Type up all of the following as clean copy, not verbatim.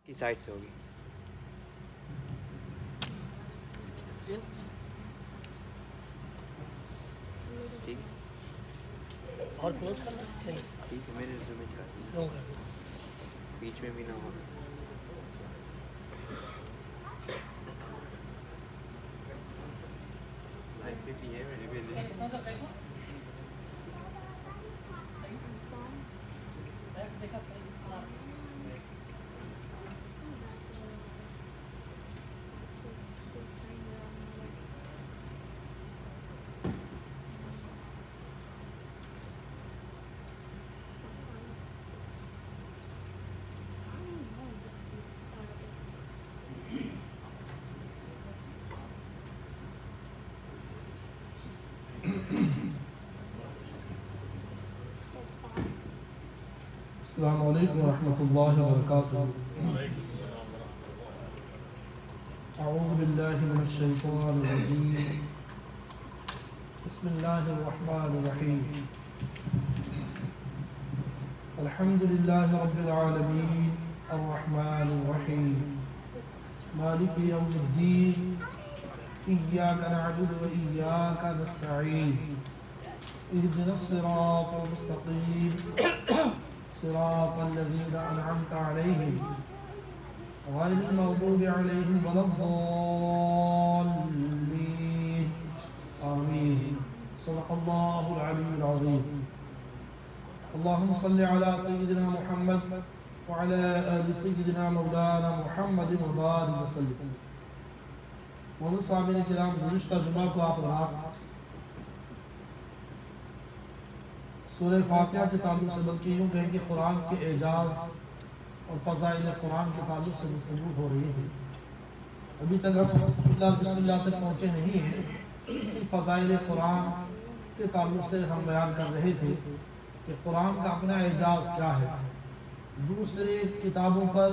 کی سائڈ سے ہوگی. ٹھیک اور کلوز کرنا چاہیے. ٹھیک ہے میں نے ریزیومے چلا نو کر دیں. بیچ میں بھی نہ ہونا. لائف پہ بھی ہے میرے بھی دیکھا صحیح. السلام علیکم ورحمۃ اللہ وبرکاتہ. اعوذ باللہ من الشیطان الرجیم. بسم اللہ الرحمن الرحیم. الحمد للہ رب العالمین الرحمن الرحیم مالک یوم الدین. ایاک نعبد و ایاک نستعین. اهدنا الصراط المستقیم صراط الذين أنعمت عليهم غير المغضوب عليهم ولا الضالين آمين. صدق الله العلي العظيم. اللهم صل على سيدنا محمد وعلى آل سيدنا مولانا محمد وبارك وسلم. مولانا صاحبین کرام، گزشتہ جمعہ کو آپ رات سورہ فاتحہ کے تعلق سے، بلکہ یوں کہیں کہ قرآن کے اعجاز اور فضائل قرآن کے تعلق سے گفتگو ہو رہی تھی. ابھی تک ہم بسم اللہ تک پہنچے نہیں ہیں. صرف فضائل قرآن کے تعلق سے ہم بیان کر رہے تھے کہ قرآن کا اپنا اعجاز کیا ہے. دوسرے کتابوں پر،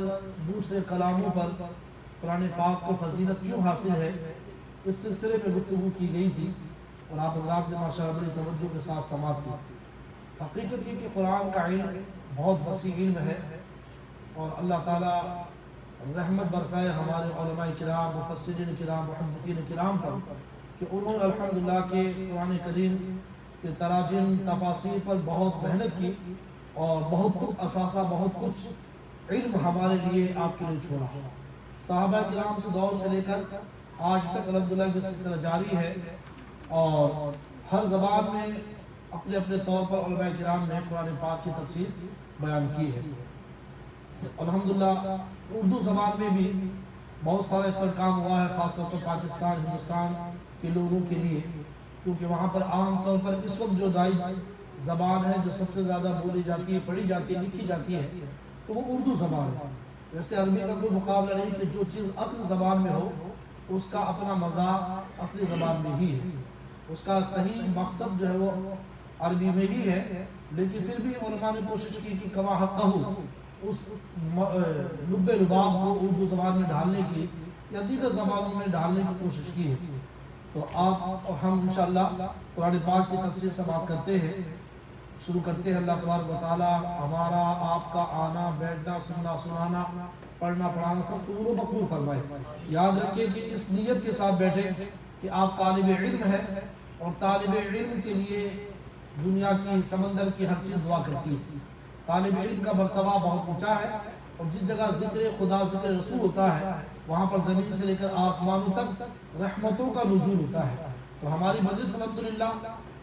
دوسرے کلاموں پر قرآن پاک کو فضیلت کیوں حاصل ہے، اس سلسلے میں گفتگو کی گئی تھی اور آپ حضرات نے ماشاءاللہ بڑی توجہ کے ساتھ سماعت کی. حقیقت یہ کہ قرآن کا علم بہت وسیع علم ہے اور اللہ تعالیٰ رحمت برسائے ہمارے علماء کرام، مفسرین کرام، محدثین کرام پر کہ انہوں نے الحمدللہ کہ قرآن کریم کے تراجم، تفاسیر پر بہت محنت کی اور بہت کچھ اثاثہ، بہت کچھ علم ہمارے لیے آپ کے لیے چھوڑا. صحابہ کرام سے دور سے لے کر آج تک الحمدللہ یہ سلسلہ جاری ہے اور ہر زبان میں اپنے اپنے طور پر علماء کرام نے قرآن پاک کی تفسیر بیان کی ہے. الحمدللہ اردو زبان میں بھی بہت سارا اس پر کام ہوا ہے، خاص طور پر پاکستان، ہندوستان کے لوگوں کے لیے، کیونکہ وہاں پر عام طور پر اس وقت جو رائج زبان ہے، جو سب سے زیادہ بولی جاتی ہے، پڑھی جاتی ہے، لکھی جاتی ہے، تو وہ اردو زبان ہے. ویسے عربی کا کوئی مقابلہ نہیں کہ جو چیز اصل زبان میں ہو اس کا اپنا مزہ اصلی زبان میں ہی ہے. اس کا صحیح مقصد جو ہے وہ عربی میں ہی ہے، لیکن پھر بھی علماء نے کوشش کی کہ کما حقہ اس لب لباب کو اردو زبان میں ڈھالنے کی یا دیگر زبانوں میں ڈھالنے کی کوشش کی ہے. تو آپ اور ہم انشاءاللہ قرآن پاک کی تفسیر سے بات کرتے ہیں، شروع کرتے ہیں. اللہ تبارک و تعالی ہمارا آپ کا آنا، بیٹھنا، سننا، سنانا، پڑھنا، پڑھانا سب قبول و مقبول فرمائے. یاد رکھیے کہ اس نیت کے ساتھ بیٹھے کہ آپ طالب علم ہیں اور طالب علم کے لیے دنیا کی سمندر کی ہر چیز دعا کرتی ہے. طالب علم کا مرتبہ بہت اونچا ہے اور جس جگہ ذکر خدا، ذکر رسول ہوتا ہے، وہاں پر زمین سے لے کر آسمانوں تک رحمتوں کا نزول ہوتا ہے. تو ہماری مجلس الحمدللہ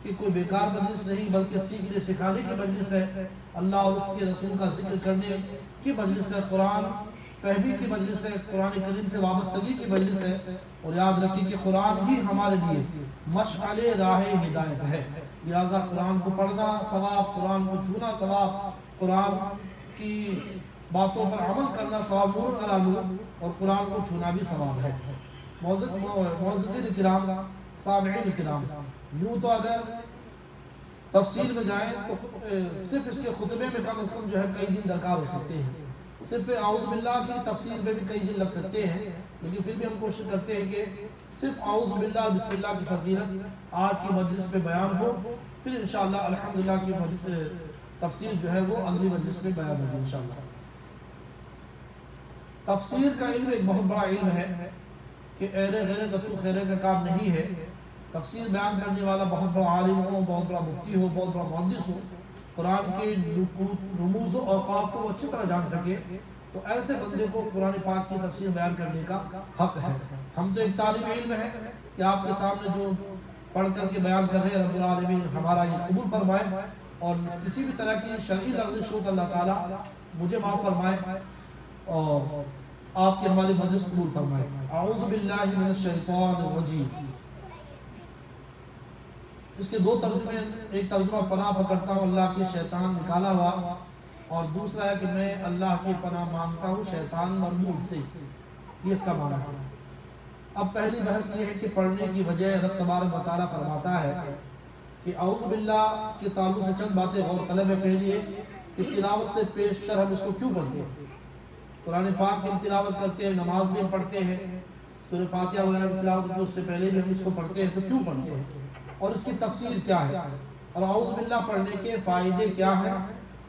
کہ کوئی بیکار مجلس نہیں، بلکہ سیکھنے سکھانے کی مجلس ہے، اللہ اور اس کے رسول کا ذکر کرنے کی مجلس ہے، قرآن فہمی کی مجلس ہے، قرآن کریم سے وابستگی کی مجلس ہے. اور یاد رکھیے کہ قرآن ہی ہمارے لیے مشعل راہ ہدایت ہے. لہذا قرآن کو پڑھنا ثواب، قرآن کو چھونا ثواب، قرآن کی باتوں پر عمل کرنا ثواب، نور علی نور، اور قرآن کو چھونا بھی ثواب ہے. معززین کرام، سامعین کرام، یوں تو اگر تفسیر میں جائیں تو صرف اس کے خطبے میں کم از کم جو ہے کئی دن درکار ہو سکتے ہیں. صرف اعوذ باللہ کی تفسیر میں بھی کئی دن لگ سکتے ہیں، لیکن پھر بھی ہم کوشش کرتے ہیں کہ صرف اعوذ باللہ بسم اللہ کی فضیلت آج کی مجلس میں بیان ہو، پھر انشاءاللہ الحمدللہ کی تفسیر جو ہے وہ اگلی مجلس میں بیان ہوگی انشاءاللہ. تفسیر کا علم ایک بہت بڑا علم ہے کہ ایرے غیرے گتو خیرے کا کام نہیں ہے. تفسیر بیان کرنے والا بہت بڑا عالم ہو، بہت بڑا مفتی ہو، بہت بڑا محدث ہو، قرآن کے رموز و اوقاف کو اچھی طرح جان سکے، تو ایسے بندے کو قرآن پاک کی تفسیر بیان کرنے کا حق ہے. ہم تو ایک طالب علم ہے کہ آپ کے سامنے جو پڑھ کر کے بیان کر رہے ہیں، رب العالمین ہمارا یہ قبول فرمائے، اور کسی بھی طرح کی شرعی لغزش ہو تو اللہ تعالیٰ مجھے معاف فرمائے اور آپ کی ہماری مجلس قبول فرمائے. اعوذ باللہ من الشیطان الرجیم. اس کے دو ترجمے، ایک ترجمہ پناہ پکڑتا ہوں اللہ کے شیطان نکالا ہوا، اور دوسرا ہے کہ میں اللہ کی پناہ مانگتا ہوں شیطان مرمود سے. یہ اس کا معنی ہے. اب پہلی بحث یہ ہے کہ پڑھنے کی وجہ رب تبارک و تعالیٰ فرماتا ہے کہ اعوذ باللہ کے تعلق سے چند باتیں غور طلب ہے. پہلی ہے کہ تلاوت سے پیش کر ہم اس کو کیوں پڑھتے ہیں. قرآن پاک کی ہم تلاوت کرتے ہیں، نماز بھی ہم پڑھتے ہیں، سورہ فاتحہ وغیرہ کی تلاوت کرتے ہیں، اس سے پہلے بھی ہم اس کو پڑھتے ہیں، تو کیوں پڑھتے ہیں اور اس کی تفسیر کیا ہے، اور اعوذ باللہ پڑھنے کے فائدے کیا ہیں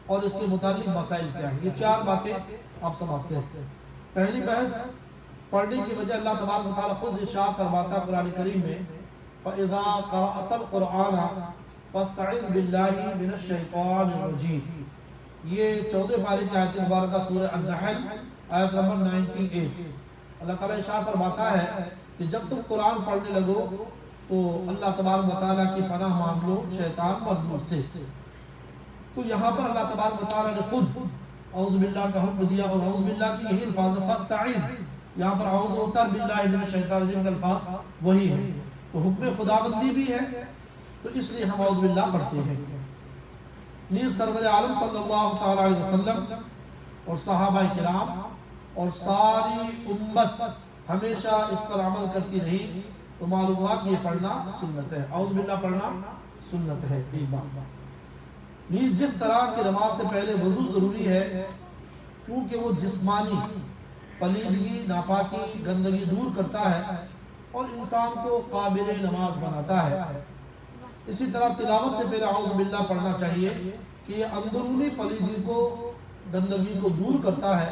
اور اس کے متعلق مسائل کیا ہیں. یہ چار باتیں آپ سمجھتے ہیں. پہلی بحث پڑھنے کی وجہ اللہ تبارک و تعالیٰ خود ارشاد فرماتا ہے قرآن کریم میں فَإِذَا قَرَأْتَ الْقُرْآنَ فَاسْتَعِذْ بِاللَّهِ مِنَ الشَّيْطَانِ الرَّجِيمِ. یہ 14 پارے کی آیت مبارکہ سورہ النحل آیت نمبر 98. اللہ تعالیٰ ارشاد فرماتا ہے کہ جب تم قرآن پڑھنے لگو تو اللہ تبارک و تعالیٰ کی پناہ مانگ لو شیطان مربوط سے. تو یہاں پر اللہ تبارک و تعالیٰ نے خود اعوذ باللہ کا حکم دیا، اور اعوذ باللہ کی یہی الفاظ فاستعذ. یہاں پر اعوذ ہوتا ہے باللہ من الشیطان الرجیم کا الفاظ وہی ہے، تو حکم خداوندی بھی ہے، تو اس لیے ہم اعوذ باللہ پڑھتے ہیں. نیز سرور عالم صلی اللہ تعالی علیہ وسلم اور صحابہ کرام اور ساری امت ہمیشہ اس پر عمل کرتی رہی، تو معلوم ہوا کہ یہ پڑھنا سنت ہے، اعوذ باللہ پڑھنا سنت ہے. ایک بات جس طرح کی نماز سے پہلے وضو ضروری ہے کیونکہ وہ جسمانی پلیدگی، ناپاکی، گندگی دور کرتا ہے اور انسان کو قابل نماز بناتا ہے، اسی طرح تلاوت سے پہلے اعوذ باللہ پڑھنا چاہیے کہ یہ اندرونی پلیدگی کو، گندگی کو دور کرتا ہے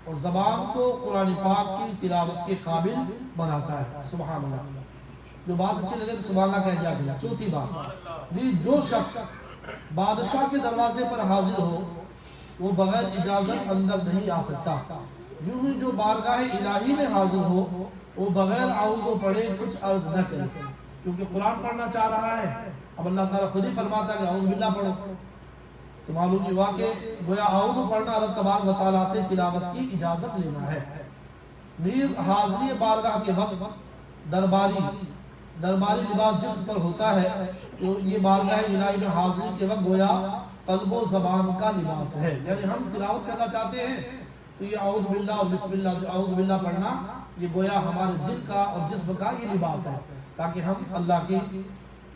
اور زبان کو قرآن پاک کی تلاوت کے قابل بناتا ہے. سبحان اللہ. جو بات اچھی لگے تو سبحان اللہ کہہ دیا گیا. چوتھی بات، جو شخص بادشاہ کے دروازے پر حاضر ہو وہ بغیر اجازت اندر نہیں آ سکتا. یوں ہی جو بارگاہ الہی میں حاضر ہو وہ بغیر اعوذ پڑھے کچھ عرض نہ کرے، کیونکہ قرآن پڑھنا چاہ رہا ہے. اب اللہ تعالیٰ خود ہی فرماتا ہے کہ اعوذ باللہ پڑھو، تو معلوم ہوا کہ گویا اعوذ پڑھنا رب تبارک و تعالیٰ سے تلاوت کی اجازت لینا ہے. نیز حاضری بارگاہ کے وقت درباری لباس جسم پر ہوتا ہے، تو یہ بارگاہ الہی میں حاضری کے وقت گویا قلب و زبان کا لباس ہے. یعنی ہم تلاوت کرنا چاہتے ہیں تو یہ اعوذ باللہ اور بسم اللہ، جو اعوذ باللہ پڑھنا، یہ گویا ہمارے دل کا اور جسم کا یہ لباس ہے، تاکہ ہم اللہ کی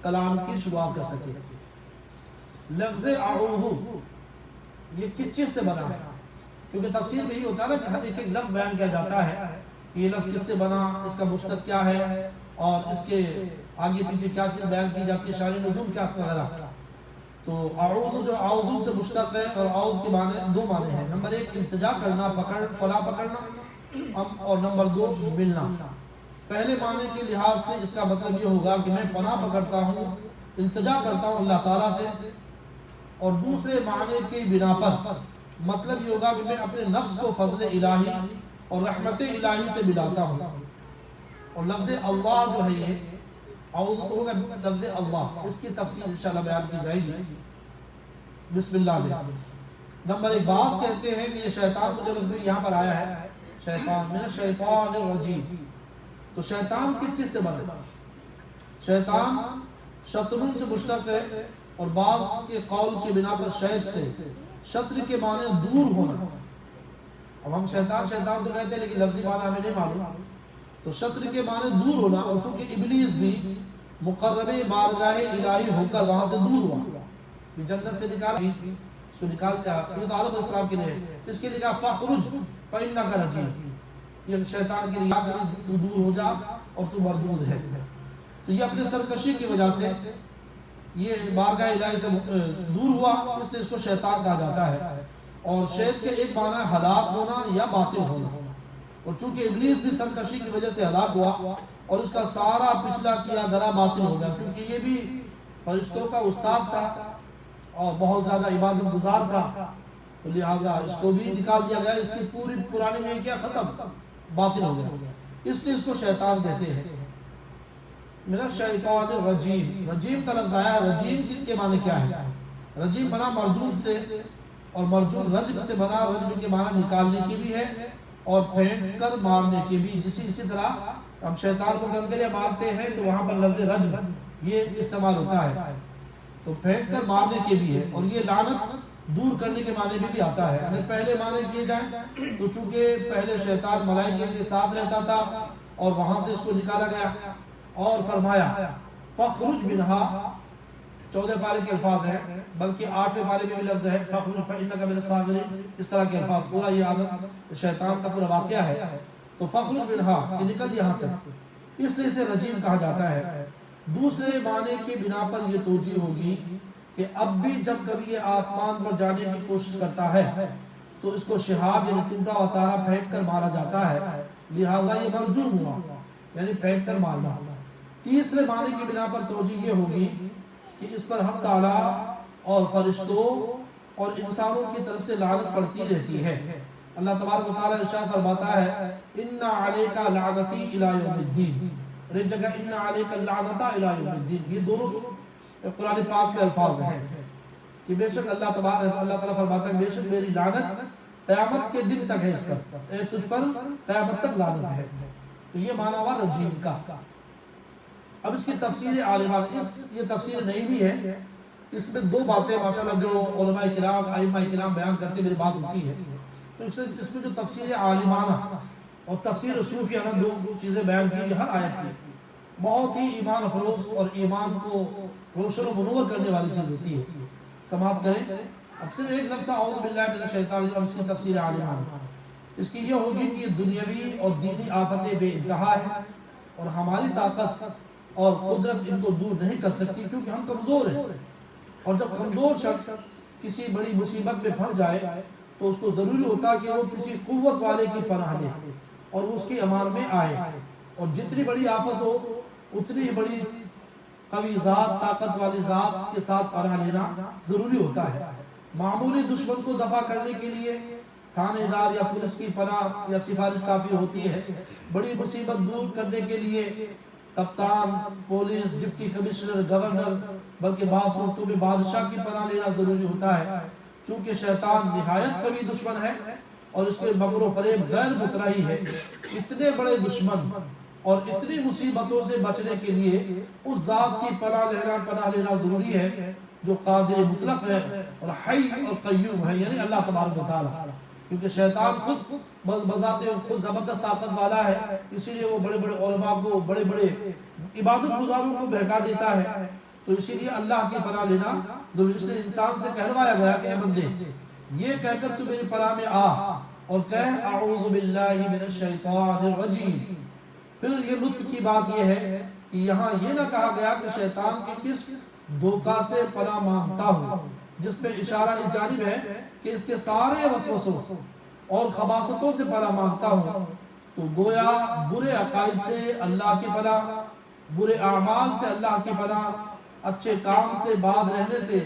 کلام کی شروعات کر سکیں. لفظ اعوذ یہ کس چیز سے بنا ہے؟ کیونکہ تفسیر میں یہ ہوتا ہے نا کہ ہر ایک لفظ بیان کیا جاتا ہے کہ یہ لفظ کس سے بنا، اس کا مشتق کیا ہے، اور اس کے آگے پیچھے کیا چیز بیان کی جاتی ہے، شان نزول کیا وغیرہ. تو اعوذ جو اعوذ سے مشتق ہے، اور اعوذ کے معنی دو معنی ہیں. نمبر ایک التجا کرنا، پناہ پکڑنا، اور نمبر دو ملنا. پہلے معنی کے لحاظ سے اس کا مطلب یہ ہوگا کہ میں پناہ پکڑتا ہوں، التجا کرتا ہوں اللہ تعالیٰ سے. اور دوسرے معنی کی بنا پر مطلب یہ ہوگا کہ میں اپنے نفس کو فضل الہی اور رحمت الہی سے ملاتا ہوں. اور لفظ اللہ جو ہے یہ اعوذ تو ہوگا لفظ اللہ، اس کی تفصیل انشاءاللہ بیان کی جائے گی. بسم اللہ میں نمبر ایک بعض کہتے ہیں کہ یہ شیطان کو جو لفظ یہاں پر آیا ہے شیطان من الشیطان الرجیم، تو شیطان کس چیز سے بنا؟ شیطان شطرن سے مشتق ہے، اور بعض کے قول کے بنا پر شیط سے، شطر کے معنی دور ہونا. اب ہم شیطان تو کہتے ہیں لیکن لفظی معنی ہمیں نہیں معلوم. تو شطر کے معنی دور ہونا، اور چونکہ ابلیس بھی مقرب بارگاہ الہی ہو کر وہاں سے دور ہوا، جنت سے نکالا، اس کو نکالتا ہے. یہ تو آدم علیہ السلام کے لیے، اس کے لیے کہا فَخْرُجْ فَإِنَّكَ رَجِيمٌ. یہ شیطان کے لیے یاد نہیں، تو دور ہو جا اور تو مردود ہے. تو یہ اپنے سرکشی کی وجہ سے یہ بارگاہ الہی سے دور ہوا، اس لیے اس کو شیطان کہا جاتا ہے. اور شیط کے ایک معنی ہلاک ہونا یا باطل ہونا. اور چونکہ ابلیس بھی سرکشی کی وجہ سے ہلاک ہوا اور اس کا سارا پچھلا کیا درا باطل ہو گیا، کیونکہ یہ بھی فرشتوں کا استاد تھا اور بہت زیادہ عبادت گزار تھا، تو لہٰذا اس کو بھی نکال دیا گیا، اس کی پوری پرانی میں کیا ختم، باطل ہو گیا، اس لیے اس کو شیطان کہتے ہیں۔ میرا شیطان الرجیم، رجیم کا لفظ آیا ہے، رجیم کے معنی کیا ہے؟ رجیم بنا مرجوم سے، اور مرجوم رجم سے بنا، رجم کے معنی نکالنے کی بھی ہے اور پھینک کر مارنے کی بھی، اسی طرح ہم شیطان کو کنکریاں مارتے ہیں تو وہاں پر لفظ رجم یہ استعمال ہوتا ہے، تو پھینک کر مارنے کے بھی ہے، اور یہ لعنت دور کرنے کے معنی میں بھی آتا ہے۔ اگر پہلے معنی کیے جائیں تو چونکہ پہلے شیطان ملائکہ کے ساتھ رہتا تھا اور وہاں سے اس کو نکالا گیا اور فرمایا فخرج منہا، 14 پارے کے الفاظ ہیں، بلکہ 8ویں پارے میں بھی لفظ ہے فخرج فإنک من الصاغرین، اس طرح کے الفاظ، پورا یہ عادت شیطان کا پورا واقعہ ہے، تو فخرج منہا کہ نکل یہاں سے، اس لیے اسے رجیم کہا جاتا ہے۔ دوسرے معنی کی بنا پر یہ توجیہ ہوگی کہ اب بھی جب کبھی یہ آسمان پر جانے کی کوشش کرتا ہے تو اس کو شہاب یعنی ٹوٹا و تارا پھینک کر مارا جاتا ہے، لہٰذا یہ مرجوم ہوا، یعنی پھینک کر مارنا۔ تیسرے معنی کی بنا پر توجیہ یہ ہوگی کہ اس پر حق تعالیٰ اور فرشتوں اور انسانوں کی طرف سے لعنت پڑتی رہتی ہے۔ اللہ تبارک و تعالیٰ ارشاد فرماتا ہے اِنَّ عَلَيْكَ لَعْنَتِي إِلَى يَوْمِ الدِّينِ، اور ایک جگہ اِنَّ عَلَيْكَ اللَّعْنَةَ إِلَى يَوْمِ الدِّينِ، یہ دونوں قرآن پاک کے الفاظ ہیں کہ بے شک اللہ تعالیٰ فرماتا ہے بے شک میری لعنت قیامت کے دن تک ہے، اس پر تجھ پر قیامت تک لعنت ہے۔ تو یہ معنی ہوا رجیم کا۔ اب اس کی تفسیر عالمان، یہ تفسیر نہیں بھی ہے، اس میں دو باتیں ماشاءاللہ جو علماء کرام ائمہ کرام بیان کرتے میری بات ہوتی ہے، تو اس میں جو تفسیر عالمانہ اور تفسیر صوفیانہ دو چیزیں بیان کی ہر آیت کی، بہت ہی ایمان افروز اور ایمان کو روشن و منور کرنے والی چیز ہوتی ہے۔ سماعت کریں، اب صرف ایک لفظ اعوذ باللہ من الشیطان الرجیم، اس کی تفسیر عالمانہ اس کی یہ ہوگی کہ دنیاوی اور دینی آفتیں بے انتہا ہیں اور ہماری طاقت اور قدرت ان کو دور نہیں کر سکتی، کیونکہ ہم کمزور ہیں، اور جب کمزور شخص کسی بڑی مصیبت میں پھنس جائے تو اس کو ضروری ہوتا کہ وہ کسی قوت والے کی پناہ لے اور اس کی امان میں آئے، اور جتنی بڑی آفت ہو اتنی ہی بڑی قوی ذات، طاقت والی ذات کے ساتھ پناہ لینا ضروری ہوتا ہے۔ معمولی دشمن کو دفع کرنے کے لیے تھانے دار یا پولیس کی پناہ یا سفارش کافی ہوتی ہے، بڑی مصیبت دور کرنے کے لیے کپتان، پولیس، ڈپٹی کمشنر، گورنر، بلکہ بعض صورتوں میں بادشاہ کی پناہ لینا ضروری ہوتا ہے، چونکہ شیطان نہایت قوی دشمن ہے اور اس کے مکر و فریب غیر مترائی ہے۔ اتنے بڑے دشمن اور اتنی مصیبتوں سے بچنے کے لیے اس ذات کی پناہ لینا ضروری ہے جو قادر مطلق ہے اور حی اور قیوم ہے، یعنی اللہ تبارک و تعالی، کیونکہ شیطان خود بذات خود زبردست طاقت والا ہے، اسی لیے وہ بڑے بڑے علماء کو، بڑے بڑے عبادت گزاروں کو بہکا دیتا ہے، تو اسی لیے اللہ کی پناہ لینا ضروری۔ اس لیے انسان سے کہلوایا گیا کہ اے بندے یہ کہہ کر تو میری پناہ میں آ اور کہہ اعوذ باللہ من الشیطان الرجیم۔ پھر یہ لطف کی بات یہ ہے کہ یہاں یہ نہ کہا گیا کہ شیطان کی کس دھوکہ سے پناہ مانگتا ہوں، جس میں اشارہ اس جانب ہے کہ اس کے سارے وسوسوں اور خباثتوں سے پناہ مانگتا ہوں، تو گویا برے عقائد سے اللہ کی پناہ، برے اعمال سے اللہ کی پناہ، اچھے کام سے بعد رہنے سے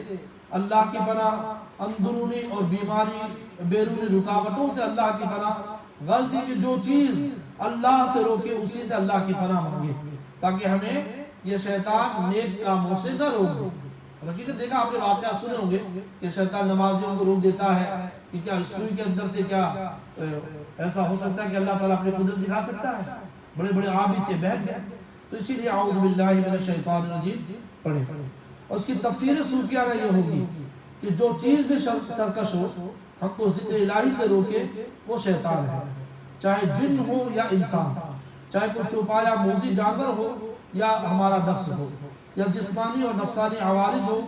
اللہ کی پناہ، اندرونی اور بیماری بیرونی رکاوٹوں سے اللہ کی پناہ، غرض کی جو چیز اللہ سے روکے اسی سے اللہ کی پناہ مانگے، تاکہ ہمیں یہ شیطان نیک کاموں سے نہ روکے۔ حقیقت دیکھا آپ نے واقعہ سنے ہوں گے کہ شیطان نمازیوں کو روک دیتا ہے کہ کیا اس سوئی کے اندر سے کیا ایسا ہو سکتا ہے کہ اللہ تعالیٰ اپنی قدرت دکھا سکتا ہے؟ بڑے بڑے عابد تھے، بہت گئے، تو اسی لیے اعوذ باللہ من الشیطان الرجیم پڑھیں۔ اور اس کی تفسیر صوفیانہ یہ ہوگی کہ جو چیز بھی سرکش ہو ہم کو ذکر الہی سے روکے وہ شیطان ہے، چاہے جن ہو یا انسان، چاہے کوئی چوپایا موذی جانور ہو یا ہمارا نفس ہو، یا جسمانی اور نفسانی عوارض ہو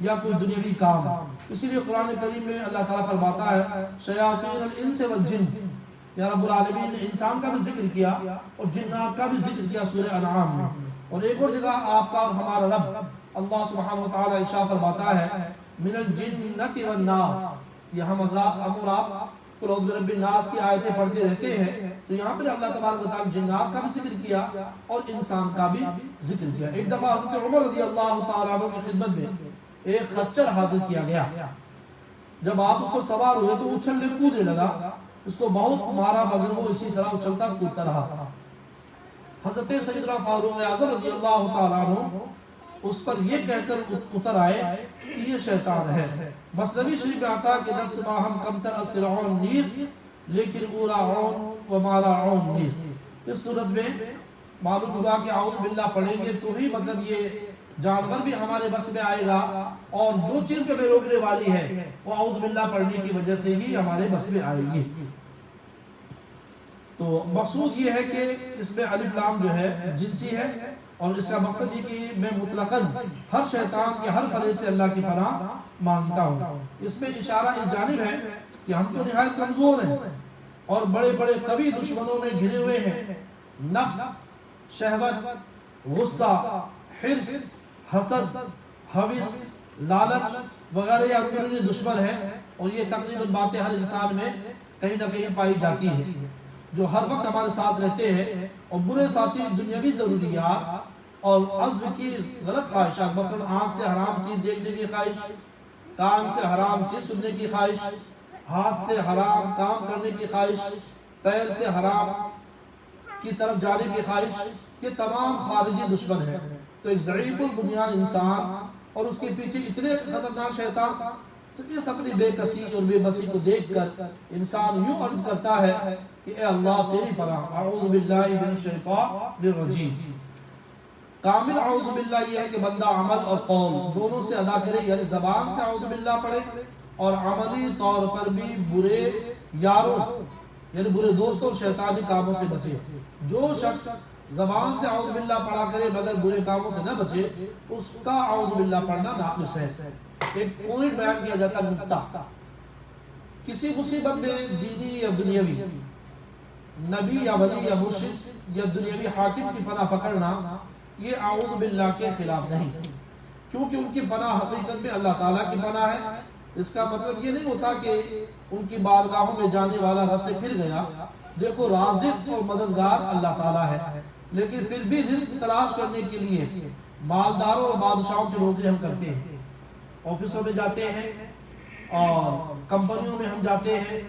یا کوئی دنیاوی کام۔ اسی لیے قرآن کریم میں اللہ تعالیٰ فرماتا ہے شیاطین الانس والجن، یا رب العالمین نے انسان کا بھی ذکر کیا اور جنات کا بھی ذکر کیا سورہ انعام میں، اور ایک اور جگہ آپ کا اور ہمارا رب اللہ سبحانہ وتعالی ارشاد فرماتا ہے من الجنۃ والناس، یہ ہم حضرات ہم اور آپ قل اعوذ برب الناس کی آیتیں پڑھتے رہتے ہیں، تو یہاں پر اللہ تبارک و تعالیٰ جنات کا بھی ذکر کیا اور انسان کا بھی ذکر کیا۔ ایک دفعہ حضرت عمر رضی اللہ تعالیٰ عنہ کی خدمت میں ایک خچر حاضر کیا گیا۔ جب آپ اس کو سوار ہوئے تو اچھلنے کودنے لگا، اس کو بہت مارا مگر وہ اسی طرح اچھلتا کودتا رہا۔ حضرت سیدنا فاروق اعظم رضی اللہ تعالیٰ عنہ اس پر یہ کہہ کر اتر آئے کہ یہ شیطان ہے۔ مثنوی شریف میں آتا کہ نفس ما ہم کمتر از فرعون نیز لیکن اورا عون و مارا عون نیز۔ اس صورت میں معلوم ہوا کہ اعوذ باللہ پڑھیں گے تو ہی مطلب یہ جانور بھی ہمارے بس میں آئے گا، اور جو چیز ہمیں روکنے والی ہے وہ اعوذ باللہ پڑھنے کی وجہ سے ہی ہمارے بس میں آئے گی۔ تو مقصود یہ ہے کہ اس میں الف لام جو ہے جنسی ہے، اور اس کا مقصد یہ کہ میں مطلقاً ہر شیطان کے ہر فریب سے اللہ کی پناہ مانگتا ہوں۔ اس میں اشارہ اس جانب ہے کہ ہم تو نہایت کمزور ہیں اور بڑے بڑے قوی دشمنوں میں گھرے ہوئے ہیں۔ نفس، شہوت، غصہ، حرص، حسد، حوث، لالچ وغیرہ یہ اندرونی دشمن ہیں، اور یہ تقریباً باتیں ہر انسان میں کہیں نہ کہیں پائی جاتی ہیں جو ہر وقت ہمارے ساتھ رہتے ہیں، اور برے ساتھی دنیاوی ضروریات اور عزم کی غلط خواہشات، مثلا آنکھ سے حرام چیز دیکھنے کی خواہش، کان سے حرام چیز سننے کی خواہش، ہاتھ سے حرام کام کرنے کی خواہش، پیر سے حرام کی طرف جانے کی خواہش، یہ تمام خارجی دشمن ہیں۔ تو ایک ضعیف البنیان انسان اور اس کے پیچھے اتنے خطرناک شیطان، تو اس اپنی بے کسی اور بے بسی کو دیکھ کر انسان یوں عرض کرتا ہے کہ اے اللہ تیری پناہ، اعوذ باللہ من الشیطان الرجیم۔ کامل اعوذ باللہ یہ ہے کہ بندہ عمل اور قول دونوں سے ادا کرے، یعنی زبان سے اعوذ باللہ پڑھے اور عملی طور پر بھی برے یاروں یعنی برے دوستوں اور شیطانی کاموں سے بچے۔ جو شخص زبان سے اعوذ باللہ پڑھا کرے مگر برے کاموں سے نہ بچے، اس کا اعوذ باللہ پڑھنا ناقص ہے۔ ایک پوائنٹ بیان کیا جاتا ہے، نقطہ، کسی مصیبت میں دینی یا دنیاوی، نبی یا ولی یا مرشد یا دنیاوی حاکم کی پناہ پکڑنا یہ اعوذ باللہ کے خلاف نہیں، کیونکہ ان کی پناہ حقیقت میں اللہ تعالیٰ کی پناہ ہے۔ اس کا مطلب یہ نہیں ہوتا کہ ان کی بارگاہوں میں جانے والا رب سے پھر گیا۔ دیکھو رازق اور مددگار اللہ تعالیٰ ہے، لیکن پھر بھی رزق تلاش کرنے کے لیے مالداروں اور بادشاہوں کی نوکری ہم کرتے ہیں، آفسوں میں جاتے ہیں اور کمپنیوں میں ہم جاتے ہیں،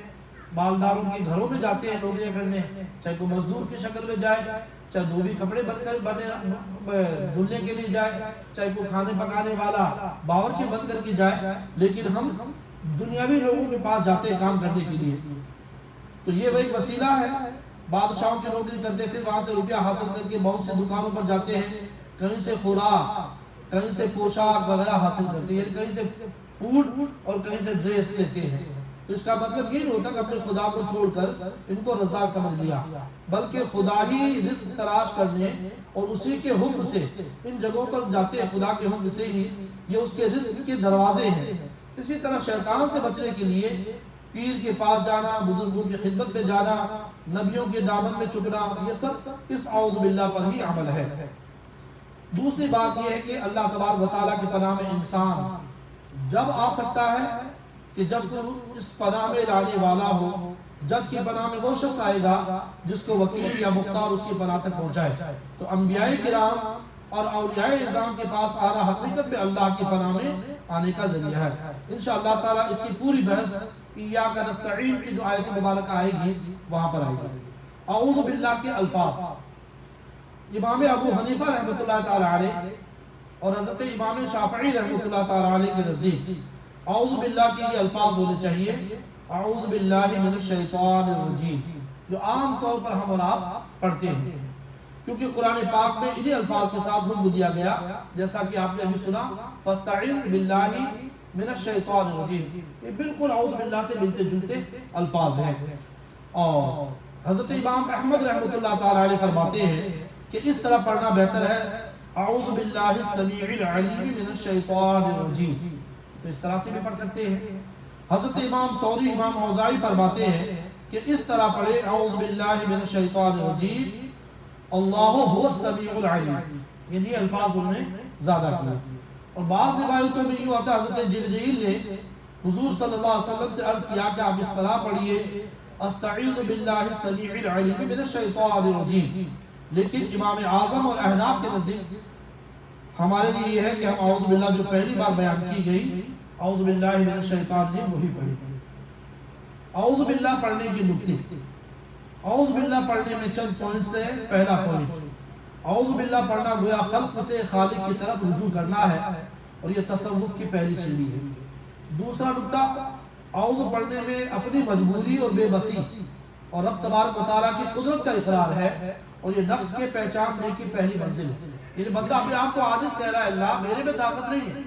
مالداروں کے گھروں میں جاتے ہیں نوکریاں کرنے، چاہے کوئی مزدور کی شکل میں جائے، چاہے دھوبی کپڑے دھلنے کے لیے جائے، چاہے کوئی کھانے پکانے والا باورچی بن کر کے جائے، لیکن ہم دنیاوی لوگوں کے پاس جاتے ہیں کام کرنے کے لیے۔ تو یہ وہی وسیلہ ہے، بادشاہوں کی نوکری کرتے پھر وہاں سے روپیہ حاصل کر کے بہت سے دکانوں پر جاتے ہیں، کہیں سے خوراک، کہیں سے پوشاک وغیرہ حاصل کرتے ہیں، کہیں سے فوڈ اور کہیں سے ڈریس لیتے ہیں۔ تو اس کا مطلب یہ نہیں ہوتا کہ اپنے خدا کو چھوڑ کر ان کو رزاق سمجھ لیا، بلکہ خدا ہی رزق تلاش کرنے اور اسی کے حکم سے ان جگہوں پر جاتے ہیں، خدا کے حکم سے ہی یہ اس کے رزق کے دروازے ہیں۔ اسی طرح شیطان سے بچنے کے لیے پیر کے پاس جانا، بزرگوں کی خدمت میں جانا، نبیوں کے دامن میں چھپنا، یہ سب اس اعوذ باللہ پر ہی عمل ہے۔ دوسری بات یہ ہے کہ اللہ تبارک و تعالیٰ کی پناہ میں انسان جب آ سکتا ہے کہ جب تو اس پناہ میں لانے والا ہو۔ جج کی پناہ میں وہ شخص آئے گا جس کو وکیل یا مختار اس کی پناہ تک پہنچائے۔ تو انبیاء کرام اور اولیاء نظام کے پاس آنا حقیقت میں اللہ کی پناہ میں آنے کا ذریعہ ہے۔ انشاءاللہ تعالیٰ اس کی پوری بحث ایاک نستعین کی جو آیت مبارکہ آئے گی وہاں پر آئے گی۔ اعوذ باللہ کے الفاظ امام ابو حنیفہ رحمۃ اللہ تعالی علیہ اور حضرت امام شافعی رحمۃ اللہ تعالی علیہ کے نزدیک اعوذ باللہ کے یہ الفاظ ہونے چاہیے، اعوذ باللہ من الشیطان الرجیم، جو عام طور پر ہم اور آپ پڑھتے ہیں، کیونکہ قرآن پاک میں انہی الفاظ کے ساتھ حکم دیا گیا، جیسا کہ آپ نے ابھی سنا فاستعذ باللہ من الشیطان الرجیم، یہ بالکل اعوذ باللہ سے ملتے جلتے الفاظ ہیں۔ اور حضرت امام احمد رحمۃ اللہ تعالی علیہ فرماتے ہیں کہ اس طرح پڑھنا بہتر ہے، اعوذ باللہ السمیع العلیم من الشیطان الرجیم، تو اس طرح سے بھی پڑھ سکتے ہیں۔ حضرت امام ثوری، امام اوزاعی فرماتے ہیں کہ اس طرح پڑھے اعوذ باللہ من الشیطان الرجیم اللہ هو السمیع العلیم، یہ الفاظ انہوں نے زیادہ کیے۔ اور بعض روایتوں میں یوں آتا ہے حضرت جبرائیل نے حضور صلی اللہ علیہ وسلم سے عرض کیا کہ آپ اس طرح پڑھیے استعیذ باللہ السمیع العلیم من الشیطان الرجیم، لیکن امام اعظم اور احناف کے نزدیک ہمارے لیے یہ ہے کہ ہم اعوذ باللہ جو پہلی بار بیان کی گئی اعوذ باللہ من الشیطان الرجیم وہی پڑھیں۔ اعوذ باللہ پڑھنے کی نکتے، اعوذ باللہ پڑھنے میں چند پوائنٹس ہے۔ پہلا پوائنٹ، اعوذ باللہ پڑھنا گویا خلق سے خالق کی طرف رجوع کرنا ہے اور یہ تصوف کی پہلی سیڑھی ہے۔ دوسرا نکتہ، اعوذ پڑھنے میں اپنی مجبوری اور بے بسی اور رب تبارک و تعالیٰ کی قدرت کا اقرار ہے اور یہ نفس کے پہچاننے کی پہلی منزل ہے۔ یعنی بندہ اپنے آپ کو عاجز کہہ رہا ہے، اللہ میرے میں طاقت نہیں ہے،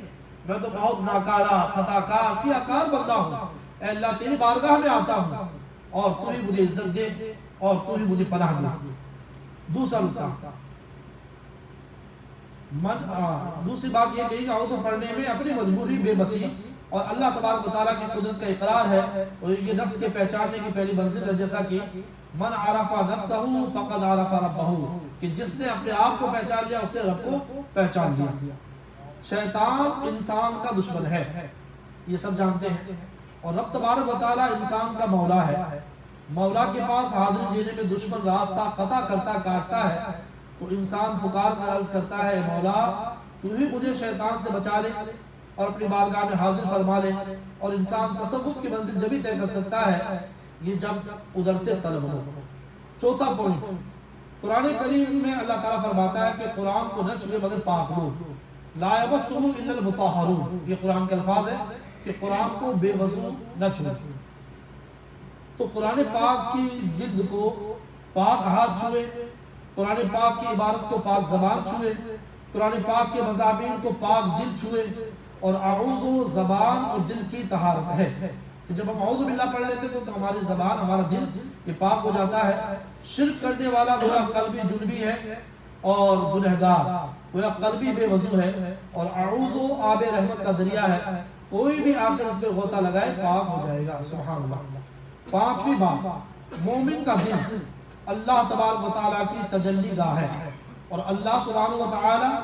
میں تو بہت ناکارہ خطا کار سیاکار بندہ ہوں، اے اللہ تیری بارگاہ میں آتا ہوں اور تو ہی مجھے عزت دے اور تو ہی مجھے پناہ دے۔ دوسرا نکتہ، دوسری بات یہ کہی کہ اعوذ پڑھنے میں اپنی مجبوری بے بسی اور اللہ تبارک و تعالیٰ کی قدرت کا اقرار ہے اور یہ نفس کے پہچاننے کی پہلی منزل ہے، جیسا کہ من عرف نفسہ فقد عرف ربہ، کہ جس نے اپنے آپ کو پہچان لیا اس نے رب کو پہچان لیا۔ شیطان انسان کا دشمن ہے، یہ سب جانتے ہیں، اور رب تبارک و تعالیٰ انسان کا مولا ہے۔ مولا کے پاس حاضری دینے میں دشمن راستہ قطع کرتا کاٹتا ہے تو انسان پکار کر عرض کرتا ہے، مولا تو ہی مجھے شیطان سے بچا لے اور اپنی بارگاہ میں حاضر فرما لے۔ اور انسان تصوف کی منزل جبھی طے کر سکتا ہے یہ جب ادھر سے طلب ہو۔ چوتھا پوائنٹ، قرآن کریم میں اللہ تعالیٰ فرماتا ہے کہ قرآن کو نہ چھوئے مگر پاک لوگ، لا یمسہ الا المطہرون، یہ قرآن کے الفاظ ہے کہ قرآن کو بے وضو نہ چھوئے۔ تو قرآن پاک کی جلد کو پاک ہاتھ چھوئے، قرآن پاک کی عبارت کو پاک زبان چھوئے، قرآن پاک کے مضامین کو پاک دل چھوئے، اور اعوذ زبان اور دل کی طہارت ہے کہ جب ہم اعوذ باللہ پڑھ لیتے تو ہماری زبان ہمارا دل یہ پاک ہو جاتا ہے۔ شرک کرنے والا گویا قلبی جنبی ہے اور گنہگار گویا قلبی بے وضو ہے، اور اعوذ آب رحمت کا دریا ہے، کوئی بھی آ کر اس میں غوطہ لگائے پاک ہو جائے گا۔ سبحان اللہ۔ پانچویں بات، مومن کا دل اللہ تبارک و تعالیٰ کی تجلی گاہ ہے، اور اللہ سبحانہ و تعالیٰ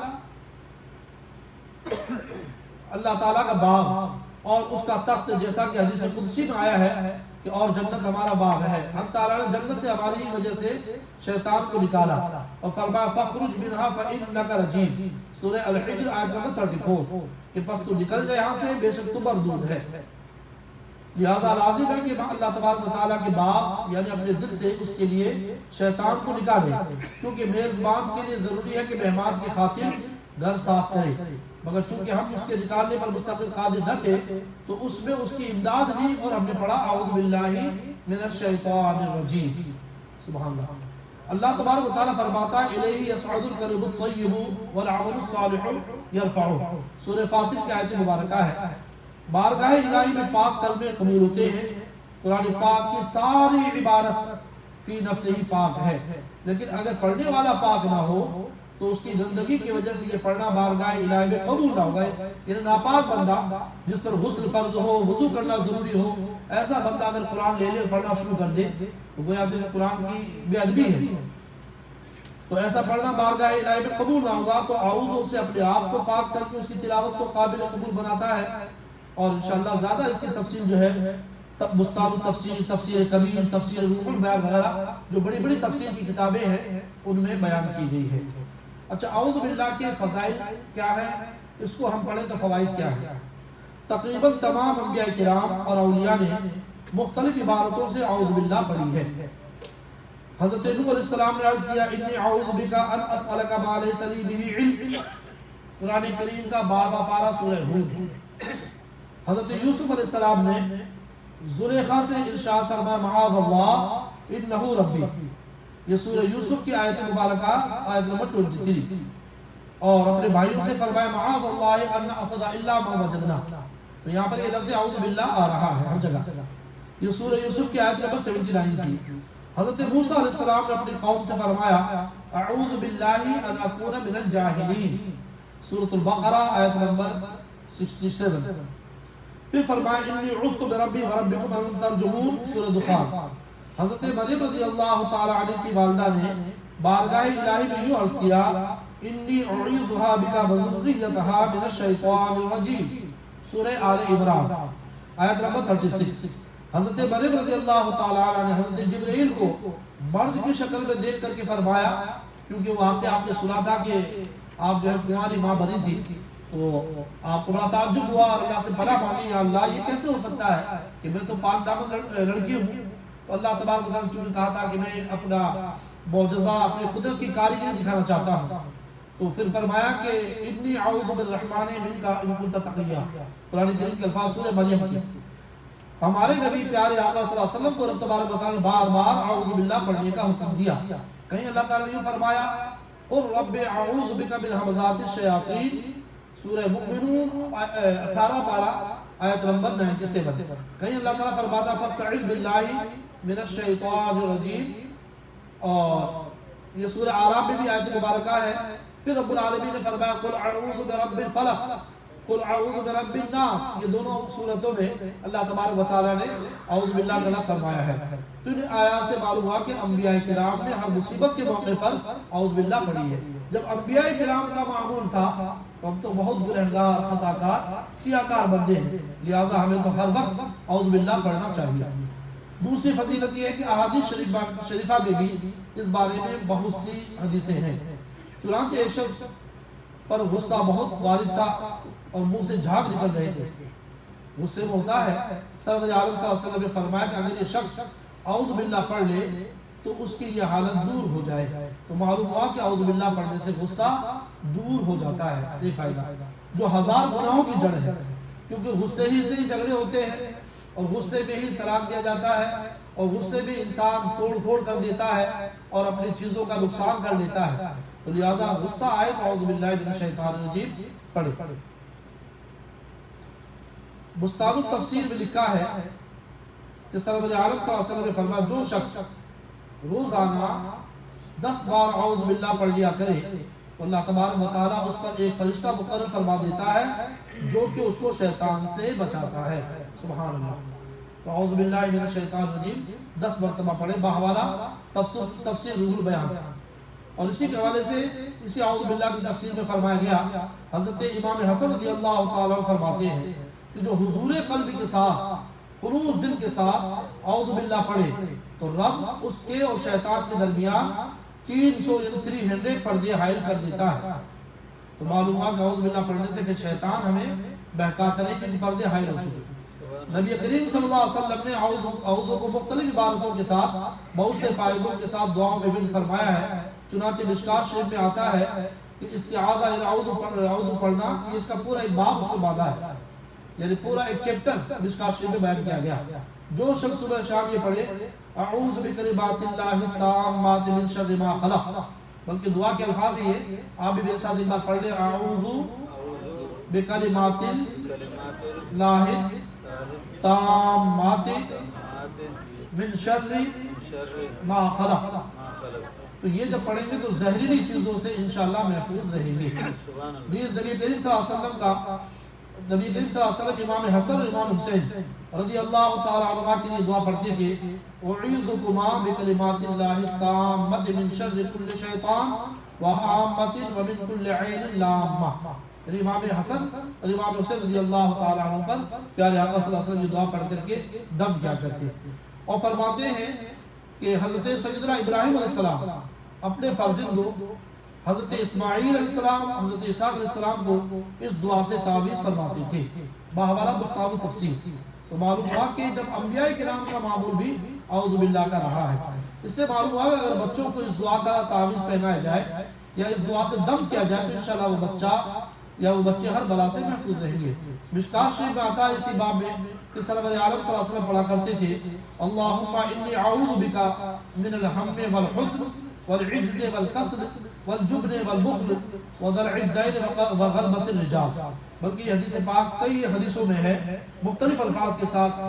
اللہ تعالیٰ کا باغ اور اس کا تخت، جیسا کہ حدیث قدسی میں آیا ہے کہ اور جنت ہمارا باغ ہے۔ اللہ تعالیٰ نے جنت سے ہماری وجہ سے شیطان کو نکالا اور فرمایا فَخْرُجْ مِنْهَا فَإِنَّكَ رَجِيمٌ، سورہ الحجر آیت نمبر 34، کہ پس تو نکل جائے یہاں سے، بے شک تو مردود ہے۔ لہذا لازم ہے کہ اللہ تبارک و تعالیٰ کے باغ یعنی اپنے دل سے اس کے لیے شیطان کو نکالے، کیونکہ میزبان کے لیے ضروری ہے کہ مہمان کی خاطر گھر صاف کرے، مگر چونکہ ہم اس کے نکالنے پر مستقل قادر نہ تھے تو اس میں اس کی امداد لی اور ہم نے پڑھا اعوذ باللہ من الشیطان الرجیم۔ سبحان اللہ۔ اللہ تبارک و تعالیٰ فرماتا ہے الیہ یصعد الکلم الطیب والعمل الصالح یرفعہ، سورہ فاطر کی آیت مبارکہ ہے۔ بارگاہ الہی میں پاک کلمے قبول ہوتے ہیں۔ قرآن پاک کی ساری عبارت فی نفس ہی پاک ہے، لیکن اگر پڑھنے والا پاک نہ ہو تو اس کی گندگی کی وجہ سے یہ پڑھنا بارگاہ الہی میں قبول نہ ہوگا۔ یعنی ناپاک بندہ جس پر غسل فرض ہو، وضو کرنا ضروری ہو، ایسا بندہ اگر قرآن لے لے اور پڑھنا شروع کر دے تو گویا کہ قرآن کی بے ادبی ہے، تو ایسا پڑھنا بارگاہ الہی میں قبول نہ ہوگا۔ تو اعوذ سے اپنے آپ کو پاک کر کے اس کی تلاوت کو قابل قبول بناتا ہے، اور انشاءاللہ زیادہ اس کی تفصیل جو ہے مستعد تفسیر، تفسیر کبیر، تفسیر روح البیان وغیرہ جو بڑی بڑی تفسیر کی کتابیں ہیں ان میں بیان کی گئی ہے۔ اچھا، اعوذ باللہ کے فضائل کیا ہے، اس کو ہم پڑھیں تو فوائد کیا ہے۔ تقریباً تمام انبیاء کرام اور اولیاء نے مختلف عبارتوں سے اعوذ باللہ پڑھی ہے۔ حضرت نوح علیہ السلام نے عرض کیا انی اعوذ بک ان اسألک ما لیس لی بہ علم، قرآن کریم کا 12واں پارہ سورہ ہود۔ حضرت یوسف علیہ السلام نے زلیخا سے ارشاد فرمایا معاذ اللہ انہ ربی، یہ سورہ یوسف کی آیت مبارکہ آیت نمبر 23، اور اپنے بھائیوں سے فرمایا معاذ اللہ ان نأخذ الا ما وجدنا، تو یہاں پر یہ لفظ اعوذ باللہ آ رہا ہے ہر جگہ۔ یہ سورہ یوسف کی آیت نمبر 79 کی۔ حضرت موسیٰ علیہ السلام نے اپنی قوم سے فرمایا اعوذ باللہ ان اکون من الجاہلین، سورۃ البقرہ آیت نمبر 67۔ پھر فرمایا انی عذت بربی وربکم ان ترجمون، سورہ دخان۔ حضرت مریم رضی اللہ تعالی عنہ کی والدہ نے بارگاہ الہی میں یوں عرض کیا انی اعیذها بک وذریتها من الشیطان الرجیم، سورہ آل عمران۔ آیت نمبر 36۔ حضرت مریم رضی اللہ تعالیٰ عنہ نے حضرت جبرائیل کو مرد کی شکل میں دیکھ کر کے فرمایا، کیونکہ وہاں پہ آپ نے سنا تھا کہ آپ جو ہے کنواری ماں بنی تھی، تو آپ کو بڑا تعجب ہوا اور اللہ سے پناہ مانگی، یا اللہ یہ کیسے ہو سکتا ہے کہ میں تو پاک دامن لڑکی ہوں۔ تو اللہ تبارک و تعالیٰ نے چونکہ کہا تھا کہ میں اپنا معجزہ، اپنی قدرت کی کاریگری دکھانا چاہتا ہوں، تو پھر فرمایا کہ انی اعوذ بالرحمن منک ان کنت تقیا، قرآن کریم کے الفاظ سورہ مریم کی۔ ہمارے نبی پیارے آقا صلی اللہ علیہ وسلم کو رب تبارک و تعالیٰ نے بار بار اعوذ باللہ پڑھنے کا حکم دیا۔ کہیں اللہ تعالیٰ نے یہ فرمایا قل رب اعوذ بک من همزات الشیاطین، سورہ مؤمنون 18 پارہ آیت نمبر 97۔ کہیں اللہ تعالیٰ فرماتا فاستعذ باللہ من الشیطان الرجیم، اور یہ سورہ اعراف میں بھی آیت مبارکہ ہے۔ پھر رب العالمین نے فرمایا قل اعوذ برب الفلق، قل اعوذ برب الناس، یہ دونوں صورتوں میں اللہ تبارک و تعالیٰ نے اعوذ باللہ کا لفظ فرمایا ہے۔ تو ان آیات سے معلوم ہوا کہ انبیاء کرام نے ہر مصیبت کے موقع پر اعوذ باللہ پڑھی ہے۔ جب انبیاء کرام کا معمول تھا تو ہم تو بہت گنہگار، خطا کار، سیاہ کار بندے ہیں، لہٰذا ہمیں تو ہر وقت اعوذ باللہ پڑھنا چاہیے۔ دوسری فضیلت یہ ہے کہ احادیث شریفہ میں بھی اس بارے میں بہت سی حدیثیں ہیں۔ چنانچہ ایک شخص پر غصہ بہت وارد تھا اور منہ سے جھاگ نکل رہے تھے، غصے میں ہوتا ہے۔ سرور عالم صلی اللہ علیہ وسلم نے فرمایا کہ اگر یہ شخص اعوذ باللہ پڑھ لے تو اس کی یہ حالت دور ہو جائے۔ تو معلوم ہوا کہ اعوذ باللہ پڑھنے سے غصہ دور ہو جاتا ہے، یہ فائدہ جو ہزار گناہوں کی جڑ ہے، کیونکہ غصے ہی سے ہی جھگڑے ہوتے ہیں، اور غصے میں ہی طلاق دیا جاتا ہے، اور غصے میں انسان توڑ پھوڑ کر دیتا ہے اور اپنی چیزوں کا نقصان کر لیتا ہے۔ تو لہذا غصہ آئے تو اعوذ باللہ من الشیطان الرجیم پڑھے۔ بستان التفسیر میں لکھا ہے کہ سرور عالم صلی اللہ علیہ وسلم نے فرمایا جو شخص روزانہ 10 بار اعوذ باللہ پڑھ لیا کرے تو اللہ تبارک و تعالیٰ اس پر ایک فرشتہ مقرر فرما دیتا ہے جو کہ اس کو شیطان سے بچاتا ہے۔ سبحان اللہ۔ تو اعوذ باللہ من الشیطان الرجیم 10 مرتبہ پڑھے بحوالہ تفسیر روح البیان۔ اور اسی کے حوالے سے اسی اعوذ باللہ کی تفسیر میں فرمایا گیا، حضرت امام حسن رضی اللہ تعالیٰ عنہ فرماتے ہیں کہ جو حضور قلب کے ساتھ، خلوص دل کے ساتھ اعوذ باللہ پڑھے تو رب اس کے اور شیطان کے درمیان 300 پردے حائل کر دیتا ہے۔ تو معلوم ہوا کہ اعوذ باللہ پڑھنے سے پھر شیطان ہمیں بہکاتا نہیں کہ پردے حائل ہو چکے۔ نبی کریم صلی اللہ علیہ وسلم نے اعوذ کو مختلف عبادتوں کے ساتھ، بہت سے فائدوں کے ساتھ دعاؤں میں بھی فرمایا ہے۔ چنانچہ مشکات شریف میں آتا ہے کہ استعاذہ اعوذ پڑھنا، یہ اس کا پورا ایک باب اس کو باندھا ہے، یعنی پورا ایک چیپٹر مشکات شریف میں بیان کیا گیا۔ جو شخص صبح شام یہ پڑھے اعوذ بکلمات اللہ التامات من شر ما خلق، بلکہ دعا کے الفاظ یہ آپ بھی میرے ساتھ ایک بار پڑھ لیں، اعوذ بکلمات اللہ التامات من شر ما خلق۔ تو یہ جب پڑھیں گے تو زہریلی چیزوں سے انشاءاللہ محفوظ رہیں گے۔ نیز نبی کریم صلی اللہ علیہ وسلم کا، نبی کریم صلی اللہ علیہ وسلم امام حسن اور امام حسین رضی اللہ تعالی عنہ کے لیے دعا پڑھتے تھے، اعیذکما بکلمات اللہ التامات من شر کل شیطان وعامۃ ومن کل عین لامہ۔ یعنی امام حسن اور امام حسین رضی اللہ تعالی عنہ پر پیارے آقا صلی اللہ علیہ وسلم یہ دعا پڑھ کر کے دم کیا کرتے، اور فرماتے ہیں کہ حضرت سیدنا ابراہیم علیہ السلام اپنے فرزند کو، حضرت اسماعیل علیہ السلام، حضرت اسحاق علیہ السلام کو اس دعا سے تعویذ فرماتے تھے بحوالہ بستان التفسیر۔ تو معلوم ہوا کہ جب انبیاء کرام کا معمول بھی اعوذ باللہ کا رہا ہے، اس سے معلوم ہوا کہ اگر بچوں کو اس دعا کا تعویذ پہنایا جائے یا اس دعا سے دم کیا جائے تو انشاءاللہ وہ بچہ یا وہ بچے ہر بلا سے محفوظ رہیں گے۔ مشکات شریف میں آتا ہے اسی باب میں کہ سرور عالم صلی اللہ علیہ وسلم پڑھا کرتے تھے، اللہم انی اعوذ بک من الہم والحزن والعجز والکسل والجبن والبخل وضلع الدین وغلبۃ الرجال۔ بلکہ یہ حدیث پاک کئی حدیثوں میں ہے، مختلف الفاظ کے ساتھ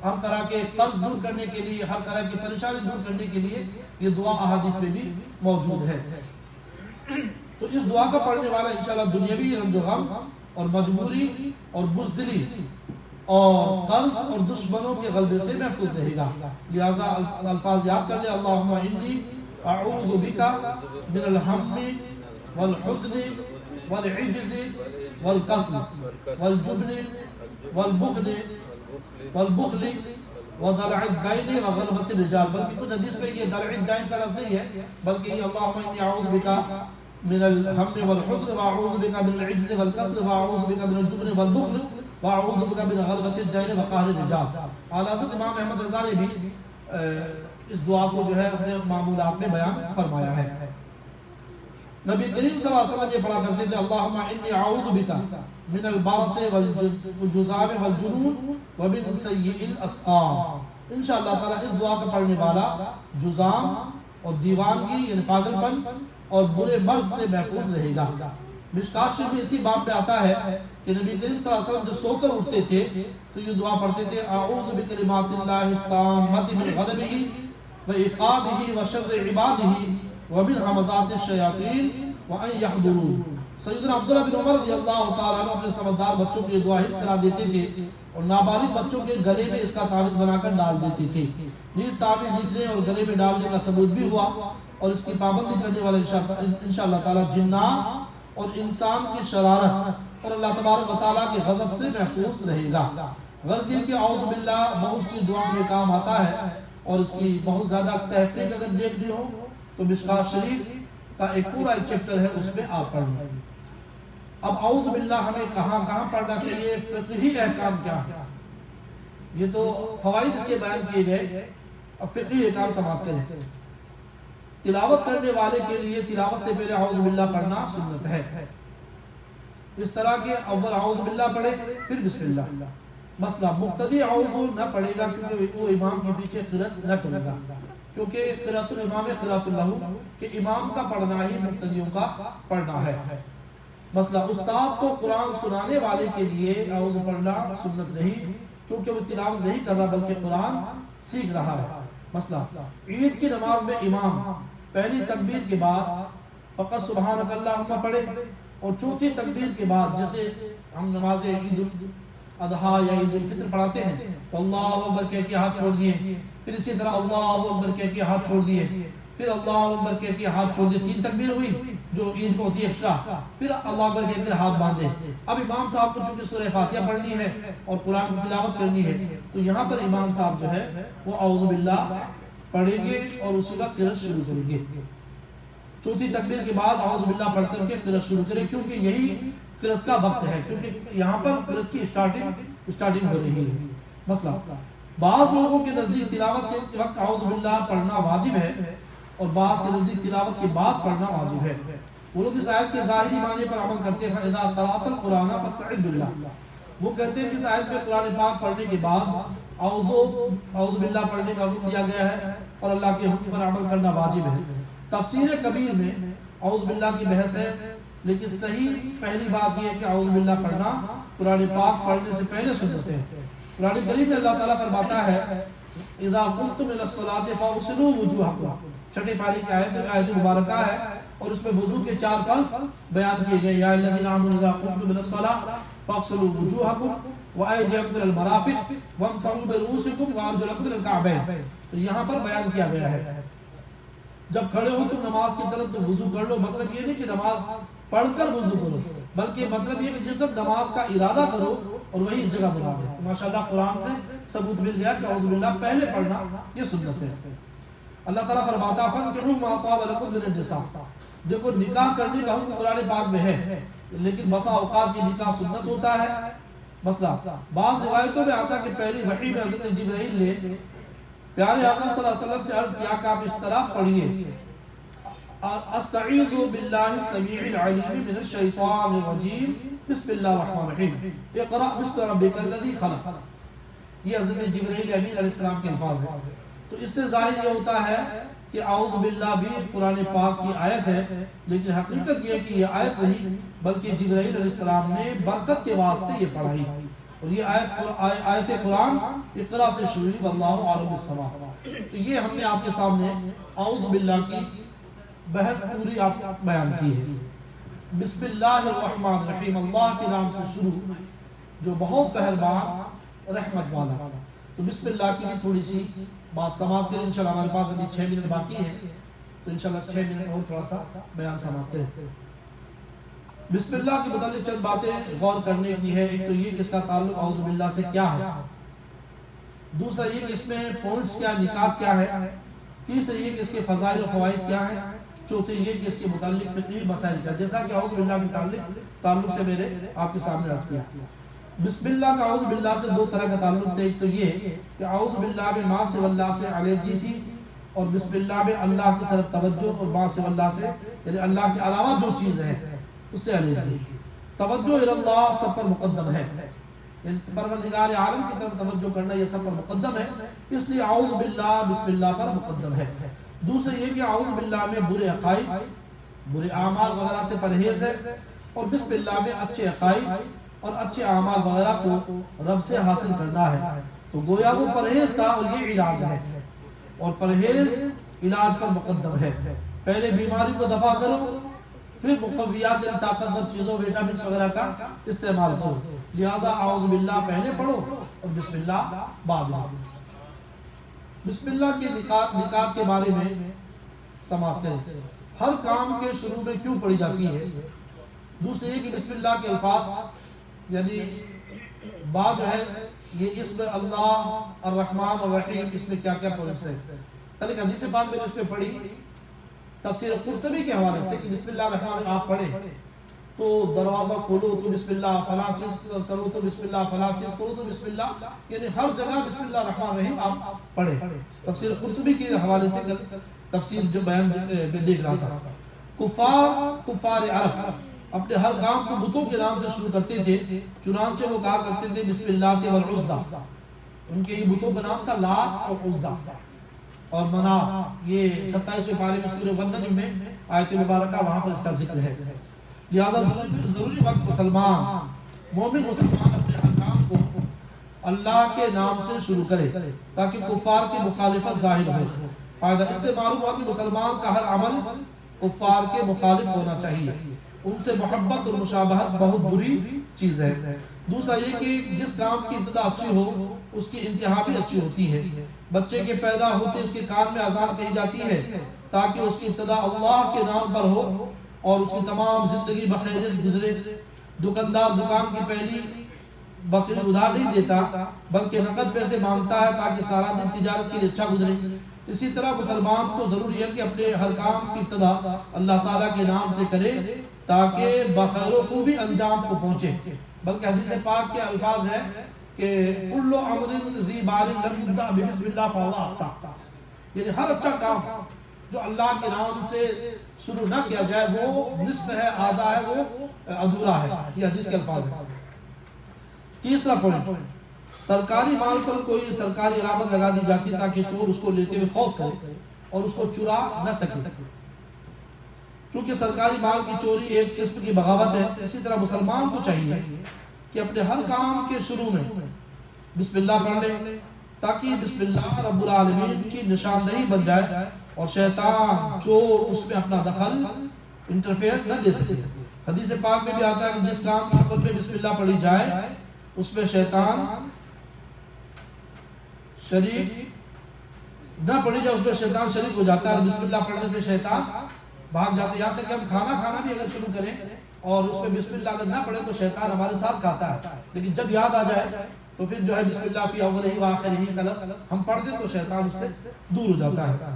ہر طرح کے قرض دور کرنے کے لیے، ہر طرح کی پریشانی دور کرنے کے لیے یہ دعا احادیث میں بھی موجود ہے۔ تو اس دعا کا پڑھنے والا انشاءاللہ دنیاوی رنج و غم اور مجبوری اور بزدلی اور قرض اور دشمنوں کے غلبے سے محفوظ رہے گا۔ لہذا الفاظ یاد کر لیں، اللہم انی اعوذ بک من الہم والحزن والعجز والکسل والجبن والبخل والبخل وضلع الدین وغلبۃ الرجال، بلکہ کچھ حدیث میں یہ دلع الدین کا لفظ نہیں ہے، بلکہ یہ اللہم انی اعوذ بک من الهم والحزن واعوذ بک من العجز والکسل واعوذ بک من الجبن والبخل واعوذ بک من غلبۃ الدین وقہر الرجال۔ اعلیٰ حضرت امام احمد رضا نے بھی اس دعا کو جو ہے اپنے معمولات میں بیان فرمایا ہے۔ نبی کریم صلی اللہ علیہ وسلم یہ پڑھا کرتے تھے اللہم انی اعوذ بک من البرص والجذام والجنون ومن سیء الاسقام۔ انشاءاللہ تعالیٰ اس دعا کا پڑھنے والا جذام اور دیوانگی یعنی پاگل پن اور برے مرض سے محفوظ رہے گا۔ مشکات شریف میں اسی باب میں آتا ہے کہ نبی کریم صلی اللہ علیہ وسلم جو سو کر اٹھتے تھے تو یہ دعا پڑھتے تھے اعوذ بکلمات اللہ التامۃ من غضبہ وعقابہ وشر عبادہ ومن همزات الشیاطین وان یحضرون۔ سیدنا عبداللہ بن عمر رضی اللہ تعالیٰ عنہ اپنے سمجھدار بچوں کی دعا حفظ کرا دیتے تھے اور نابالغ بچوں کے گلے میں اس کا تعویذ بنا کر ڈال دیتے تھے۔ یہ تعویذ لکھنے اور گلے میں ڈالنے کا ثبوت بھی ہوا اور اس کی پابندی کرنے والے انشاءاللہ تعالیٰ جنات اور انسان کی شرارت اور اللہ تبارک و تعالیٰ کے غضب سے محفوظ رہے گا۔ غرض یہ کہ اعوذ باللہ بہت سی دعاؤں میں کام آتا ہے اور اس کی بہت زیادہ تحقیق اگر دیکھنی ہو تو مشکات شریف کا ایک پورا ایک چیپٹر ہے، اس میں آپ پڑھ لیں۔ اب اعوذ باللہ ہمیں کہاں کہاں پڑھنا چاہیے، فقہی احکام کیا ہے، یہ تو فوائد اس کے بیان کیے گئے، اب فقہی احکام سماعت کریں۔ تلاوت کرنے والے کے لیے تلاوت سے پہلے اعوذ باللہ پڑھنا سنت ہے، اس طرح کے اول اعوذ باللہ پڑھے پھر بسم اللہ۔ مسئلہ مقتدی اعوذ نہ پڑھے گا کیونکہ وہ امام کے پیچھے قرأت نہ کرے گا، کیونکہ قرأت الامام قرأت اللہ کہ امام کا پڑھنا ہی مقتدیوں کا پڑھنا ہے۔ مسئلہ استاد کو قرآن سنانے والے کے لیے اعوذ پڑھنا سنت نہیں، کیونکہ وہ تلاوت نہیں کر رہا بلکہ قرآن سیکھ رہا ہے۔ مسئلہ عید کی نماز میں امام پہلی تکبیر کے بعد فقط سبحانک اللہم پڑھے اور چوتھی تکبیر کے بعد جیسے ہم نماز عید الاضحیٰ یا عید الفطر پڑھاتے ہیں تو اللہ اکبر کہہ کے ہاتھ چھوڑ دیے، پھر اسی طرح اللہ اکبر کہہ کے ہاتھ چھوڑ دیے، پھر اللہ اکبر کہہ کے ہاتھ چھوڑ دیے، تین تکبیر ہوئی جو عید میں ہوتی ہے ایکسٹرا، پھر اللہ اکبر کہہ کے ہاتھ باندھے۔ اب امام صاحب کو چونکہ سورہ فاتحہ پڑھنی ہے اور قرآن کی تلاوت کرنی ہے تو یہاں پر امام صاحب جو ہے وہ اعوذ باللہ پڑھیں گے اور اسی وقت قرأت شروع کریں گے۔ چوتھی تکبیر کے بعد اعوذ باللہ پڑھ کر کے قرأت شروع کریں، کیونکہ یہی قرأت کا وقت ہے، کیونکہ یہاں پر قرأت کی اسٹارٹنگ ہو رہی ہے۔ مسئلہ بعض لوگوں کے نزدیک تلاوت کے وقت اعوذ باللہ پڑھنا واجب ہے اور بعض کے نزدیک تلاوت کے بعد پڑھنا واجب ہے۔ وہ لوگ اس آیت کے ظاہری معنی پر عمل کرتے ہیں اذا قرأت القرآن فاستعذ باللہ، وہ کہتے ہیں کہ اس آیت میں قرآن پاک پڑھنے کے بعد اعوذ باللہ پڑھنے کا حکم دیا گیا ہے اور اللہ کے حکم پر عمل کرنا واجب ہے۔ تفسیر کبیر میں اعوذ باللہ کی بحث ہے، لیکن صحیح پہلی بات یہ ہے کہ اعوذ باللہ پڑھنا قرآن پاک پڑھنے سے پہلے سنت ہے۔ قرآن کریم میں اللہ تعالیٰ فرماتا ہے اذا قمتم الى الصلاة فاغسلوا وجوہکم، چھٹی پاری کی آیت مبارکہ ہے اور اس میں وضو کے 4 فرض بیان کیے گئے، یا الذین آمنوا اذا قمتم الى الصلاة فاغسلوا وجوہکم وایدیکم الى المرافق وامسحوا برؤوسکم وارجلکم الى الکعبین، تو یہاں پر بیان کیا گیا ہے جب کھڑے ہو تم نماز کی طرف تو وضو کر لو۔ مطلب یہ نہیں کہ نماز پڑھ کر وضو کرو، بلکہ مطلب یہ کہ جس وقت نماز کا ارادہ کرو اور وہی اس جگہ بنا دے۔ ماشاءاللہ قرآن سے ثبوت مل گیا کہ اعوذ باللہ پہلے پڑھنا یہ سنت ہے۔ اللہ تعالیٰ فرماتا فانکحوا ما طاب لکم من النساء، دیکھو نکاح کرنے کا حکم قرآن پاک میں ہے، لیکن بسا اوقات یہ نکاح سنت ہوتا ہے۔ مسئلہ بعض روایتوں میں آتا ہے کہ پہلی وحی میں حضرت جبرائیل نے پیارے آقا صلی اللہ علیہ وسلم سے عرض کیا کہ آپ اس طرح پڑھیے استعیذ باللہ السمیع العلیم من الشیطان الرجیم بسم اللہ الرحمن الرحیم اقرأ بسم ربک الذی خلق، یہ حضرت جبرائیل امین علیہ السلام کے الفاظ ہیں۔ تو اس سے ظاہر یہ ہوتا ہے کہ اعوذ باللہ بھی قرآن پاک کی آیت ہے، لیکن حقیقت یہ کہ یہ آیت نہیں بلکہ جبرائیل علیہ السلام نے برکت کے واسطے یہ پڑھائی، اور یہ آیت قرآن اقرا سے شروع ہوئی واللہ اعلم بالصواب۔ تو یہ ہم نے آپ کے سامنے اعوذ باللہ کی بحث پوری آپ بیان کی ہے۔ بسم اللہ الرحمن الرحیم، اللہ کے نام سے شروع جو بہت مہربان رحمت والا۔ تو بسم اللہ کی بھی تھوڑی سی بات سماعت کریں، انشاءاللہ ہمارے پاس ابھی 6 منٹ باقی ہیں تو انشاءاللہ 6 منٹ اور تھوڑا سا بیان سماعت کریں۔ بسم اللہ کے متعلق چند باتیں غور کرنے کی ہے. ایک تو یہ کہ اس کا تعلق اعوذ باللہ سے کیا ہے, دوسرا یہ کہ اس میں پوائنٹس کیا, نکات کیا ہے, تیسرا یہ کہ اس کے فضائل و فوائد کیا ہیں, چوتھے یہ کہ اس کے متعلق فقہی مسائل کیا, جیسا کہ اعوذ باللہ کے تعلق سے میں نے آپ کے سامنے عرض کیا. بسم اللہ کا اعوذ باللہ سے دو طرح کا تعلق تھا. ایک تو یہ کہ اعوذ باللہ میں ماں سے واللہ سے علیحدگی تھی, اور بسم اللہ میں اللہ کی طرف توجہ, اور ماں سے واللہ سے یعنی اللہ کے علاوہ جو چیز ہے اس سے علیحدگی. توجہ اللہ سب پر مقدم ہے, یعنی پروردگار عالم کی طرف توجہ کرنا یہ سب پر مقدم ہے, اس لیے اعوذ باللہ بسم اللہ پر مقدم ہے. دوسرا یہ کہ اعوذ باللہ میں برے عقائد, برے اعمال وغیرہ سے پرہیز ہے, اور بسم اللہ میں اچھے عقائد اور اچھے اعمال وغیرہ کو رب سے حاصل کرنا ہے. تو گویا وہ پرہیز تھا اور یہ علاج ہے, اور پرہیز علاج پر مقدم ہے. پہلے بیماری کو دفع کرو, پھر مقویات یعنی طاقتور چیزوں وٹامنس وغیرہ کا استعمال کرو. لہذا اعوذ باللہ پہلے پڑھو اور بسم اللہ بعد میں. بسم اللہ کے نکات کے بارے میں سماعت کریں. ہر کام کے شروع میں کیوں پڑھی جاتی ہے؟ دوسرے یہ کہ بسم اللہ کے الفاظ یعنی بعد جو ہے یہ اسم اللہ الرحمن الرحیم, اس میں کیا کیا پوائنٹس ہیں. کل ایک حدیث بات میں نے اس میں پڑھی تفسیر قرطبی کے حوالے سے کہ بسم اللہ الرحمن آپ پڑھیں تو دروازہ کھولو تو بسم اللہ, فلاں چیز کرو تو بسم اللہ, فلاں چیز کرو تو بسم اللہ, یعنی ہر جگہ بسم اللہ الرحمن الرحیم آپ پڑھیں. تفسیر قرطبی کے حوالے سے تفسیر جو بیان میں دیکھ رہا تھا. کفار عرب اپنے ہر کام کو بتوں کے نام سے شروع کرتے تھے, چنانچہ وہ کہا کرتے تھے بسم اللہ والعزا. ان کے یہ بتوں کا نام تھا لات اور عزا اور منات. یہ 27ویں پارے میں سورہ النجم میں آیت مبارکہ وہاں پر اس کا ذکر ہے. لہذا ضروری وقت مسلمان مومن مسلمان اپنے ہر کام کو اللہ کے نام سے شروع کرے تاکہ کفار کی مخالفت ظاہر ہو. فائدہ اس سے معلوم ہوا کہ مسلمان کا ہر عمل کفار کے مخالف ہونا چاہیے. ان سے محبت اور مشابہت بہت بری چیز ہے. دوسرا یہ کہ جس کام کی ابتدا اچھی ہو اس کی انتہا بھی اچھی ہوتی ہے. بچے کے پیدا ہوتے اس کے کان میں اذان کہی جاتی ہے تاکہ اس کی ابتدا اللہ کے نام پر ہو اور اس کی تمام زندگی بخیریت گزرے. دکاندار دکان کی پہلی بکری ادھار نہیں دیتا بلکہ نقد پیسے مانگتا ہے تاکہ سارا دن تجارت کے لیے اچھا گزرے. اسی طرح مسلمان کو ضروری ہے کہ اپنے ہر کام کی ابتدا اللہ تعالیٰ کے نام سے کرے تاکہ بخیر و خوبی انجام کو پہنچے. بلکہ حدیث پاک کے الفاظ ہیں کہ کل امر ذی بال لم یبدأ بسم اللہ فهو اخطأ, یعنی ہر اچھا کام جو اللہ کے نام سے شروع نہ کیا جائے وہ نصف ہے, آدھا ہے, وہ ادھورا ہے. یہ حدیث کے الفاظ ہیں. تیسرا پوائنٹ, سرکاری مال پر کوئی سرکاری علامت لگا دی جاتی تاکہ چور اس کو لیتے ہوئے خوف کرے اور اس کو چرا نہ سکے. کیونکہ سرکاری مال کی چوری ایک قسم کی بغاوت ہے. اسی طرح مسلمان کو چاہیے کہ اپنے ہر کام کے شروع میں بسم اللہ پڑھ لے تاکہ بسم اللہ رب العالمین کی نشاندہی بن جائے اور شیطان چور اس میں اپنا دخل انٹرفیئر نہ دے سکے. حدیث پاک میں بھی آتا ہے کہ جس کام کے اوپر میں بسم اللہ پڑھی جائے اس میں شیطان شریک نہ پڑھی جائے اس میں شیطان شریک ہو جاتا ہے, اور بسم اللہ پڑھنے سے شیطان بھاگ جاتے ہیں. یہاں تک کہ ہم کھانا بھی اگر شروع کریں اور اس میں بسم اللہ اگر نہ پڑھے تو شیطان ہمارے ساتھ کھاتا ہے, لیکن جب یاد آ جائے تو پھر جو ہے بسم اللہ فی اولہ و آخرہ کلس ہم پڑھ دیں تو شیطان اس سے دور ہو جاتا ہے.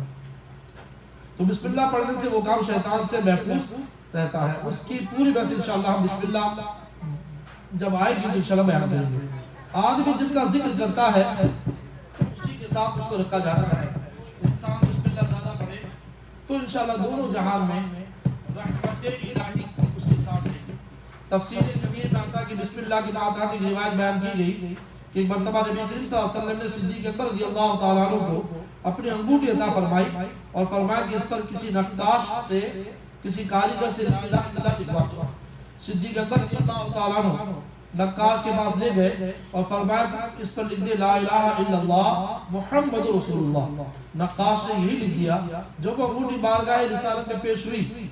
تو بسم اللہ پڑھنے سے وہ کام شیطان سے محفوظ رہتا ہے. اس کی پوری بحث انشاءاللہ ہم بسم اللہ جب آئے گی تو انشاءاللہ بیان کریں گے. آدمی جس کا ذکر کرتا ہے اسی کے ساتھ اس کو رکھا جاتا ہے. انسان بسم اللہ زیادہ پڑھے تو انشاءاللہ دونوں جہان میں رحمت الہی اس کے ساتھ ہے. تفسیر کبیر میں آتا ہے کہ بسم اللہ کی بات آتی ہے. روایت بیان کی گئی کہ ایک مرتبہ نبی کریم صلی اللہ علیہ وسلم نے صدیق اکبر رضی اللہ تعالیٰ عنہ کو اپنی انگوٹھی عطا فرمائی اور فرمایا کہ اس پر کسی نقاش سے کسی کاریگر سے لا الہ الا اللہ لکھوا دو. صدیق اکبر رضی اللہ تعالیٰ عنہ نقاش کے پاس لے گئے اور فرمایا کہ اس پر لکھ دے لا الہ الا اللہ محمد رسول اللہ. نقاش نے یہی لکھ دیا. جب وہ انگوٹھی بارگاہ رسالت میں پیش ہوئی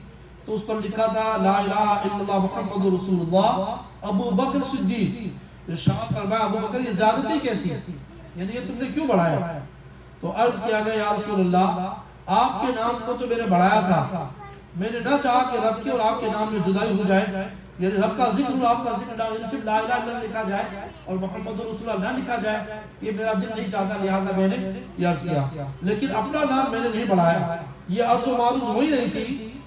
تو اس پر لکھا تھا لا الہ الا اللہ محمد رسول اللہ ابو بکر صدیق. ارشاد فرمایا ابو بکر یہ زیادتی کیسی ہے, یعنی یہ تم نے کیوں بڑھایا؟ تو عرض کیا گیا یا رسول اللہ آپ کے نام کو تو میں نے بڑھایا تھا, میں نے نہ چاہا کہ رب کے اور آپ کے نام میں جدائی ہو جائے یعنی رب کا ذکر اور آپ کا ذکر نہ ہو، صرف لا الہ الا اللہ لکھا جائے اور محمد رسول اللہ نہ لکھا جائے، یہ میرا دل نہیں چاہتا، لہٰذا میں نے یہ عرض کیا۔ لیکن اپنا نام میں نے نہیں بڑھایا۔ یہ عرض و معروض ہو ہی رہی تھی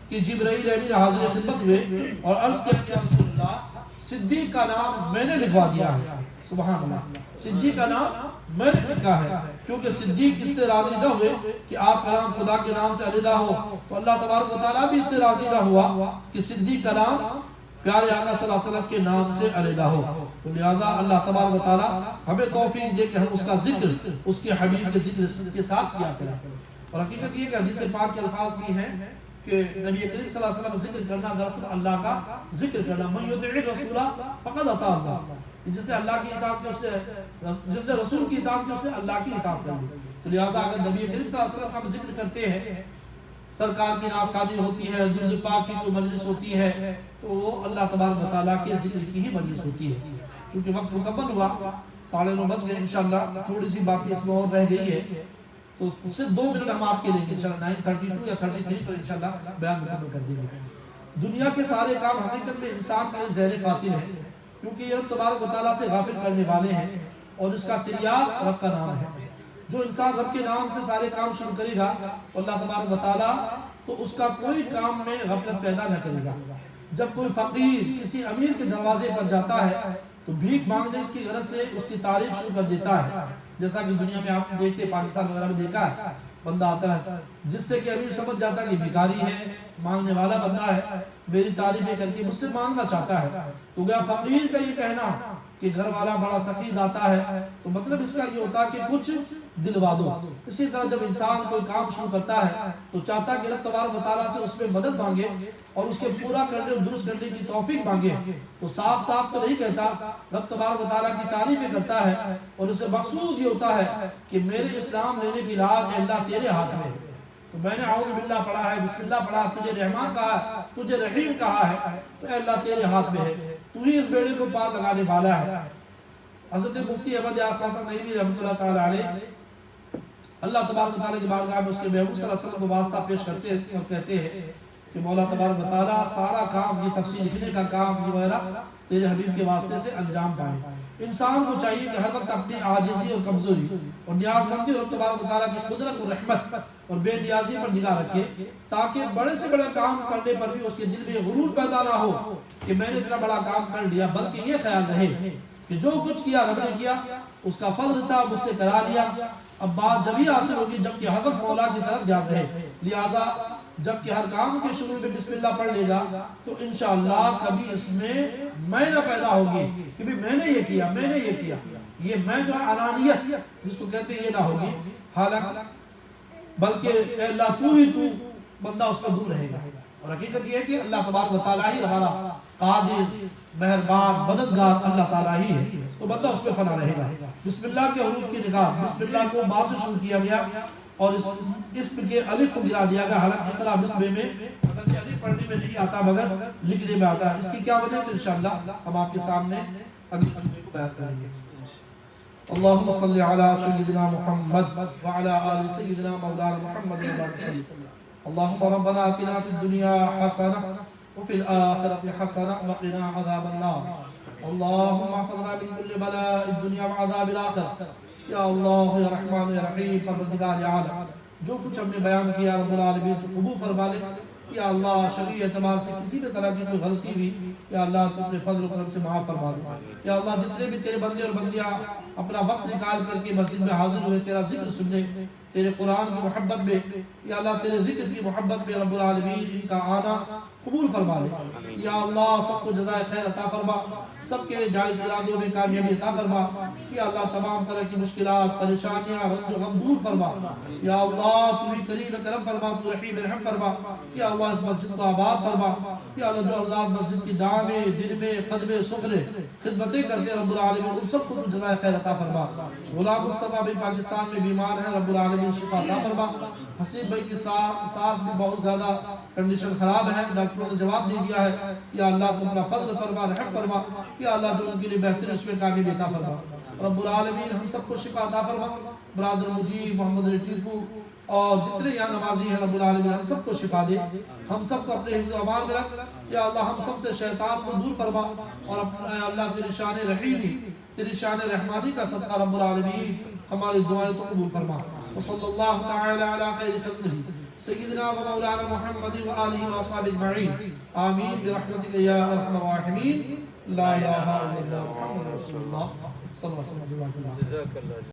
کہ جبرائیل امین حاضر خدمت ہوئے اور عرض کیا کہ رسول اللہ صدیق کا نام میں نے لکھوا دیا ہے۔ سبحان اللہ، صدیق کا نام میں نے لکھا ہے، کیونکہ صدیق اس سے راضی نہ ہوئے کہ آپ کا نام خدا کے نام سے علیحدہ ہو، تو اللہ تبارک و تعالیٰ بھی اس سے راضی نہ ہوا کہ صدیق کا نام پیارے آقا صلی اللہ علیہ وسلم کے نام سے علیحدہ ہو۔ تو لہذا اللہ تبارک و تعالیٰ ہمیں توفیق دے کہ ہم اس کا ذکر اس کے حبیب کے ذکر کے ساتھ کیا کریں۔ اور حقیقت یہ کہ حدیث پاک کے الفاظ بھی ہیں کہ نبی کریم صلی اللہ علیہ وسلم ذکر کرنا دراصل اللہ کا ذکر کرنا، من یطع الرسول فقد اطاع اللہ، جس نے اللہ کی اطاعت کی، جس نے رسول کی اطاعت کی، اس نے اللہ کی اطاعت کر لی۔ تو لہٰذا اگر نبی کریم صلی اللہ علیہ وسلم کا ہم ذکر کرتے ہیں، سرکار کی نعت خوانی ہوتی ہے، درود پاک کی کوئی مجلس ہوتی ہے، تو وہ اللہ تبارک و تعالیٰ کے ذکر کی ہی مجلس ہوتی ہے۔ چونکہ وقت مکمل ہوا، 9:30 بج گئے، انشاءاللہ تھوڑی سی باتیں اس میں اور رہ گئی ہے، تو صرف 2 منٹ ہم آپ کے لیں گے انشاءاللہ، 9:32 یا 33 پر انشاءاللہ بیان مکمل کر دیں گے۔ دنیا کے سارے کام حقیقت میں انسان کے لیے زہر قاتل ہے، کیونکہ یہ رب تبارک و تعالیٰ سے غافل کرنے والے ہیں، اور اس کا تریاق رب کا نام ہے۔ جو انسان رب کے نام سے سارے کام شروع کرے گا اللہ تبارک و تعالیٰ تو اس کا کوئی کام میں غفلت پیدا نہ کرے گا۔ جب کوئی فقیر کسی امیر کے دروازے پر جاتا ہے تو بھیک مانگنے کی غرض سے اس کی تعریف شروع کر دیتا ہے، جیسا کہ دنیا میں آپ دیکھتے پاکستان وغیرہ میں دیکھا ہے، بندہ آتا ہے جس سے کہ امیر سمجھ جاتا ہے کہ بھیکاری ہے، مانگنے والا بندہ ہے، میری تعریفیں کر کے مجھ سے مانگنا چاہتا ہے۔ تو گیا فقیر کا یہ کہنا کہ گھر والا بڑا سخی آتا ہے، تو مطلب اس کا یہ ہوتا ہے کہ کچھ دلوا دو۔ اسی طرح جب انسان کوئی کام شروع کرتا ہے تو چاہتا ہے کہ رب تبارک و تعالیٰ سے اس میں مدد مانگے اور اس کے پورا کرنے اور درست کرنے کی توفیق مانگے، تو صاف صاف تو نہیں کہتا، رب تبارک و تعالیٰ کی تعریفیں کرتا ہے، اور اس سے مقصود یہ ہوتا ہے کہ میرے اسلام لینے کی لاج اللہ تیرے ہاتھ میں ہے۔ تو میں نے اعوذ باللہ پڑھا ہے، بسم اللہ پڑھا، تجھے رحمان کہا ہے، تجھے رحیم کہا ہے، تو اے اللہ تیرے ہاتھ میں ہے، تو ہی اس بیڑے کو پار لگانے والا ہے۔ حضرت مفتی احمد یار خان نعیمی رحمۃ اللہ تعالیٰ علیہ اللہ تبارک و تعالیٰ کی بارگاہ میں اس کے محبوب صلی اللہ علیہ وسلم کو واسطہ پیش کرتے ہیں اور کہتے ہیں کہ مولا تبارک و تعالیٰ سارا کام، یہ تفسیر لکھنے کا کام یہ وغیرہ تیرے حبیب کے واسطے سے انجام پائے۔ انسان کو چاہیے کہ ہر وقت اپنی عاجزی اور کمزوری اور نیاز مندی اور تبارک و تعالیٰ کی قدرت اور رحمت اور بے نیازی پر نگاہ رکھے، تاکہ بڑے سے بڑا کام کرنے پر بھی اس کے دل میں غرور پیدا نہ ہو کہ میں نے اتنا بڑا کام کر لیا، بلکہ یہ خیال رہے کہ جو کچھ کیا رب نے کیا، اس کا فضل تھا، مجھ سے کرا لیا، اب بات جب ہی حاصل ہوگی جب کہ حضرت مولا کی طرف جان رہے۔ لہذا جب کہ ہر کام کے شروع میں بسم اللہ پڑھ لے گا تو انشاءاللہ کبھی اس میں میں نہ پیدا ہوگی کہ بھی میں نے یہ کیا، میں نے یہ کیا، یہ میں جو انانیت جس کو کہتے ہیں یہ نہ ہوگی، حالانکہ بلکہ اے اللہ تو ہی تو، بندہ اس پر دور رہے گا۔ اور حقیقت یہ ہے کہ اللہ تبارک و تعالیٰ ہی ہمارا قادر، مہربان، مددگار اللہ تعالیٰ ہی ہے، تو بندہ اس میں فنا رہے گا۔ بسم اللہ کے حروف کی نگاہ، بسم اللہ کو با سے شروع کیا گیا اور اس اسم کے الف کو گرا دیا گیا، حالانکہ اقرا بسم میں اگرچہ الف پڑھنے میں نہیں آتا مگر لکھنے میں آتا ہے۔ اس کی کیا وجہ ہے تو انشاءاللہ ہم آپ کے سامنے اگلی خطبے کو بیان کریں گے۔ اللہم صلی علی سیدنا محمد وعلی آل سیدنا مولانا محمد وسلم۔ اللہم ربنا آتنا فی الدنیا حسنہ وفي الآخرة حسنة وقنا عذاب النار اللهم احفظنا من كل بلاء الدنيا وعذاب الآخرة یا اللہ یا رحمان یا رحیم پروردگار عالم، جو کچھ ہم نے بیان کیا رب العالمین تو قبول فرما لے۔ یا اللہ شرعی اعتبار سے کسی بھی طرح کی کوئی غلطی ہوئی یا اللہ تو اپنے فضل و کرم سے معاف فرما دے۔ یا اللہ جتنے بھی تیرے بندے اور بندیاں اپنا وقت نکال کر کے مسجد میں حاضر ہوئے تیرا ذکر سننے، تیرے قرآن کی محبت میں، یا اللہ تیرے ذکر کی محبت میں رب العالمین ان کا آنا قبول فرما لے۔ یا اللہ سب کو جزائے خیر عطا فرما، سب کے جائز ارادوں میں کامیابی عطا فرما۔ یا اللہ تمام طرح کی مشکلات، پریشانیاں، رنج و غم دور فرما۔ یا اللہ تو ہی کریم کرم فرما، تو رحیم رحم فرما۔ یا اللہ اس مسجد کو آباد فرما۔ یا اللہ جو اللہ مسجد کی دعوے، دن میں خدمے، سخرے، خدمتیں کرتے رب العالمین ان سب کو تو جزائے خیر عطا فرما۔ غلام مصطفیٰ بھی پاکستان میں بیمار ہیں، رب العالمین شفا عطا فرما۔ حسین بھائی کی سانس بھی بہت زیادہ کنڈیشن خراب ہے، ڈاکٹروں نے جواب دے دیا ہے۔ یا اللہ تو اپنا فضل فرما، رحم فرما۔ یا اللہ جو ان کے لیے بہتر اس میں کامیابی عطا فرما۔ رب العالمین ہم سب کو شفا عطا فرما۔ برادر مجیب، محمد علی ٹیپو، اور جتنے یہاں نمازی ہیں رب العالمین ہم سب کو شفا دے، ہم سب کو اپنے حفظ و امان میں رکھ، یا اللہ ہم سب سے شیطان کو دور فرما، اور اے اللہ تیری شان رحیمی تیری شان رحمانی کا صدقہ رب العالمین ہماری دعائیں تو قبول فرما۔ وصلی اللہ تعالی علی خیر خلقہ سیدنا و مولانا محمد و آلہ و اصحابہ اجمعین، آمین برحمتک یا ارحم الراحمین، لا الہ الا اللہ محمد رسول اللہ صلی اللہ علیہ وسلم۔ جزاک اللہ۔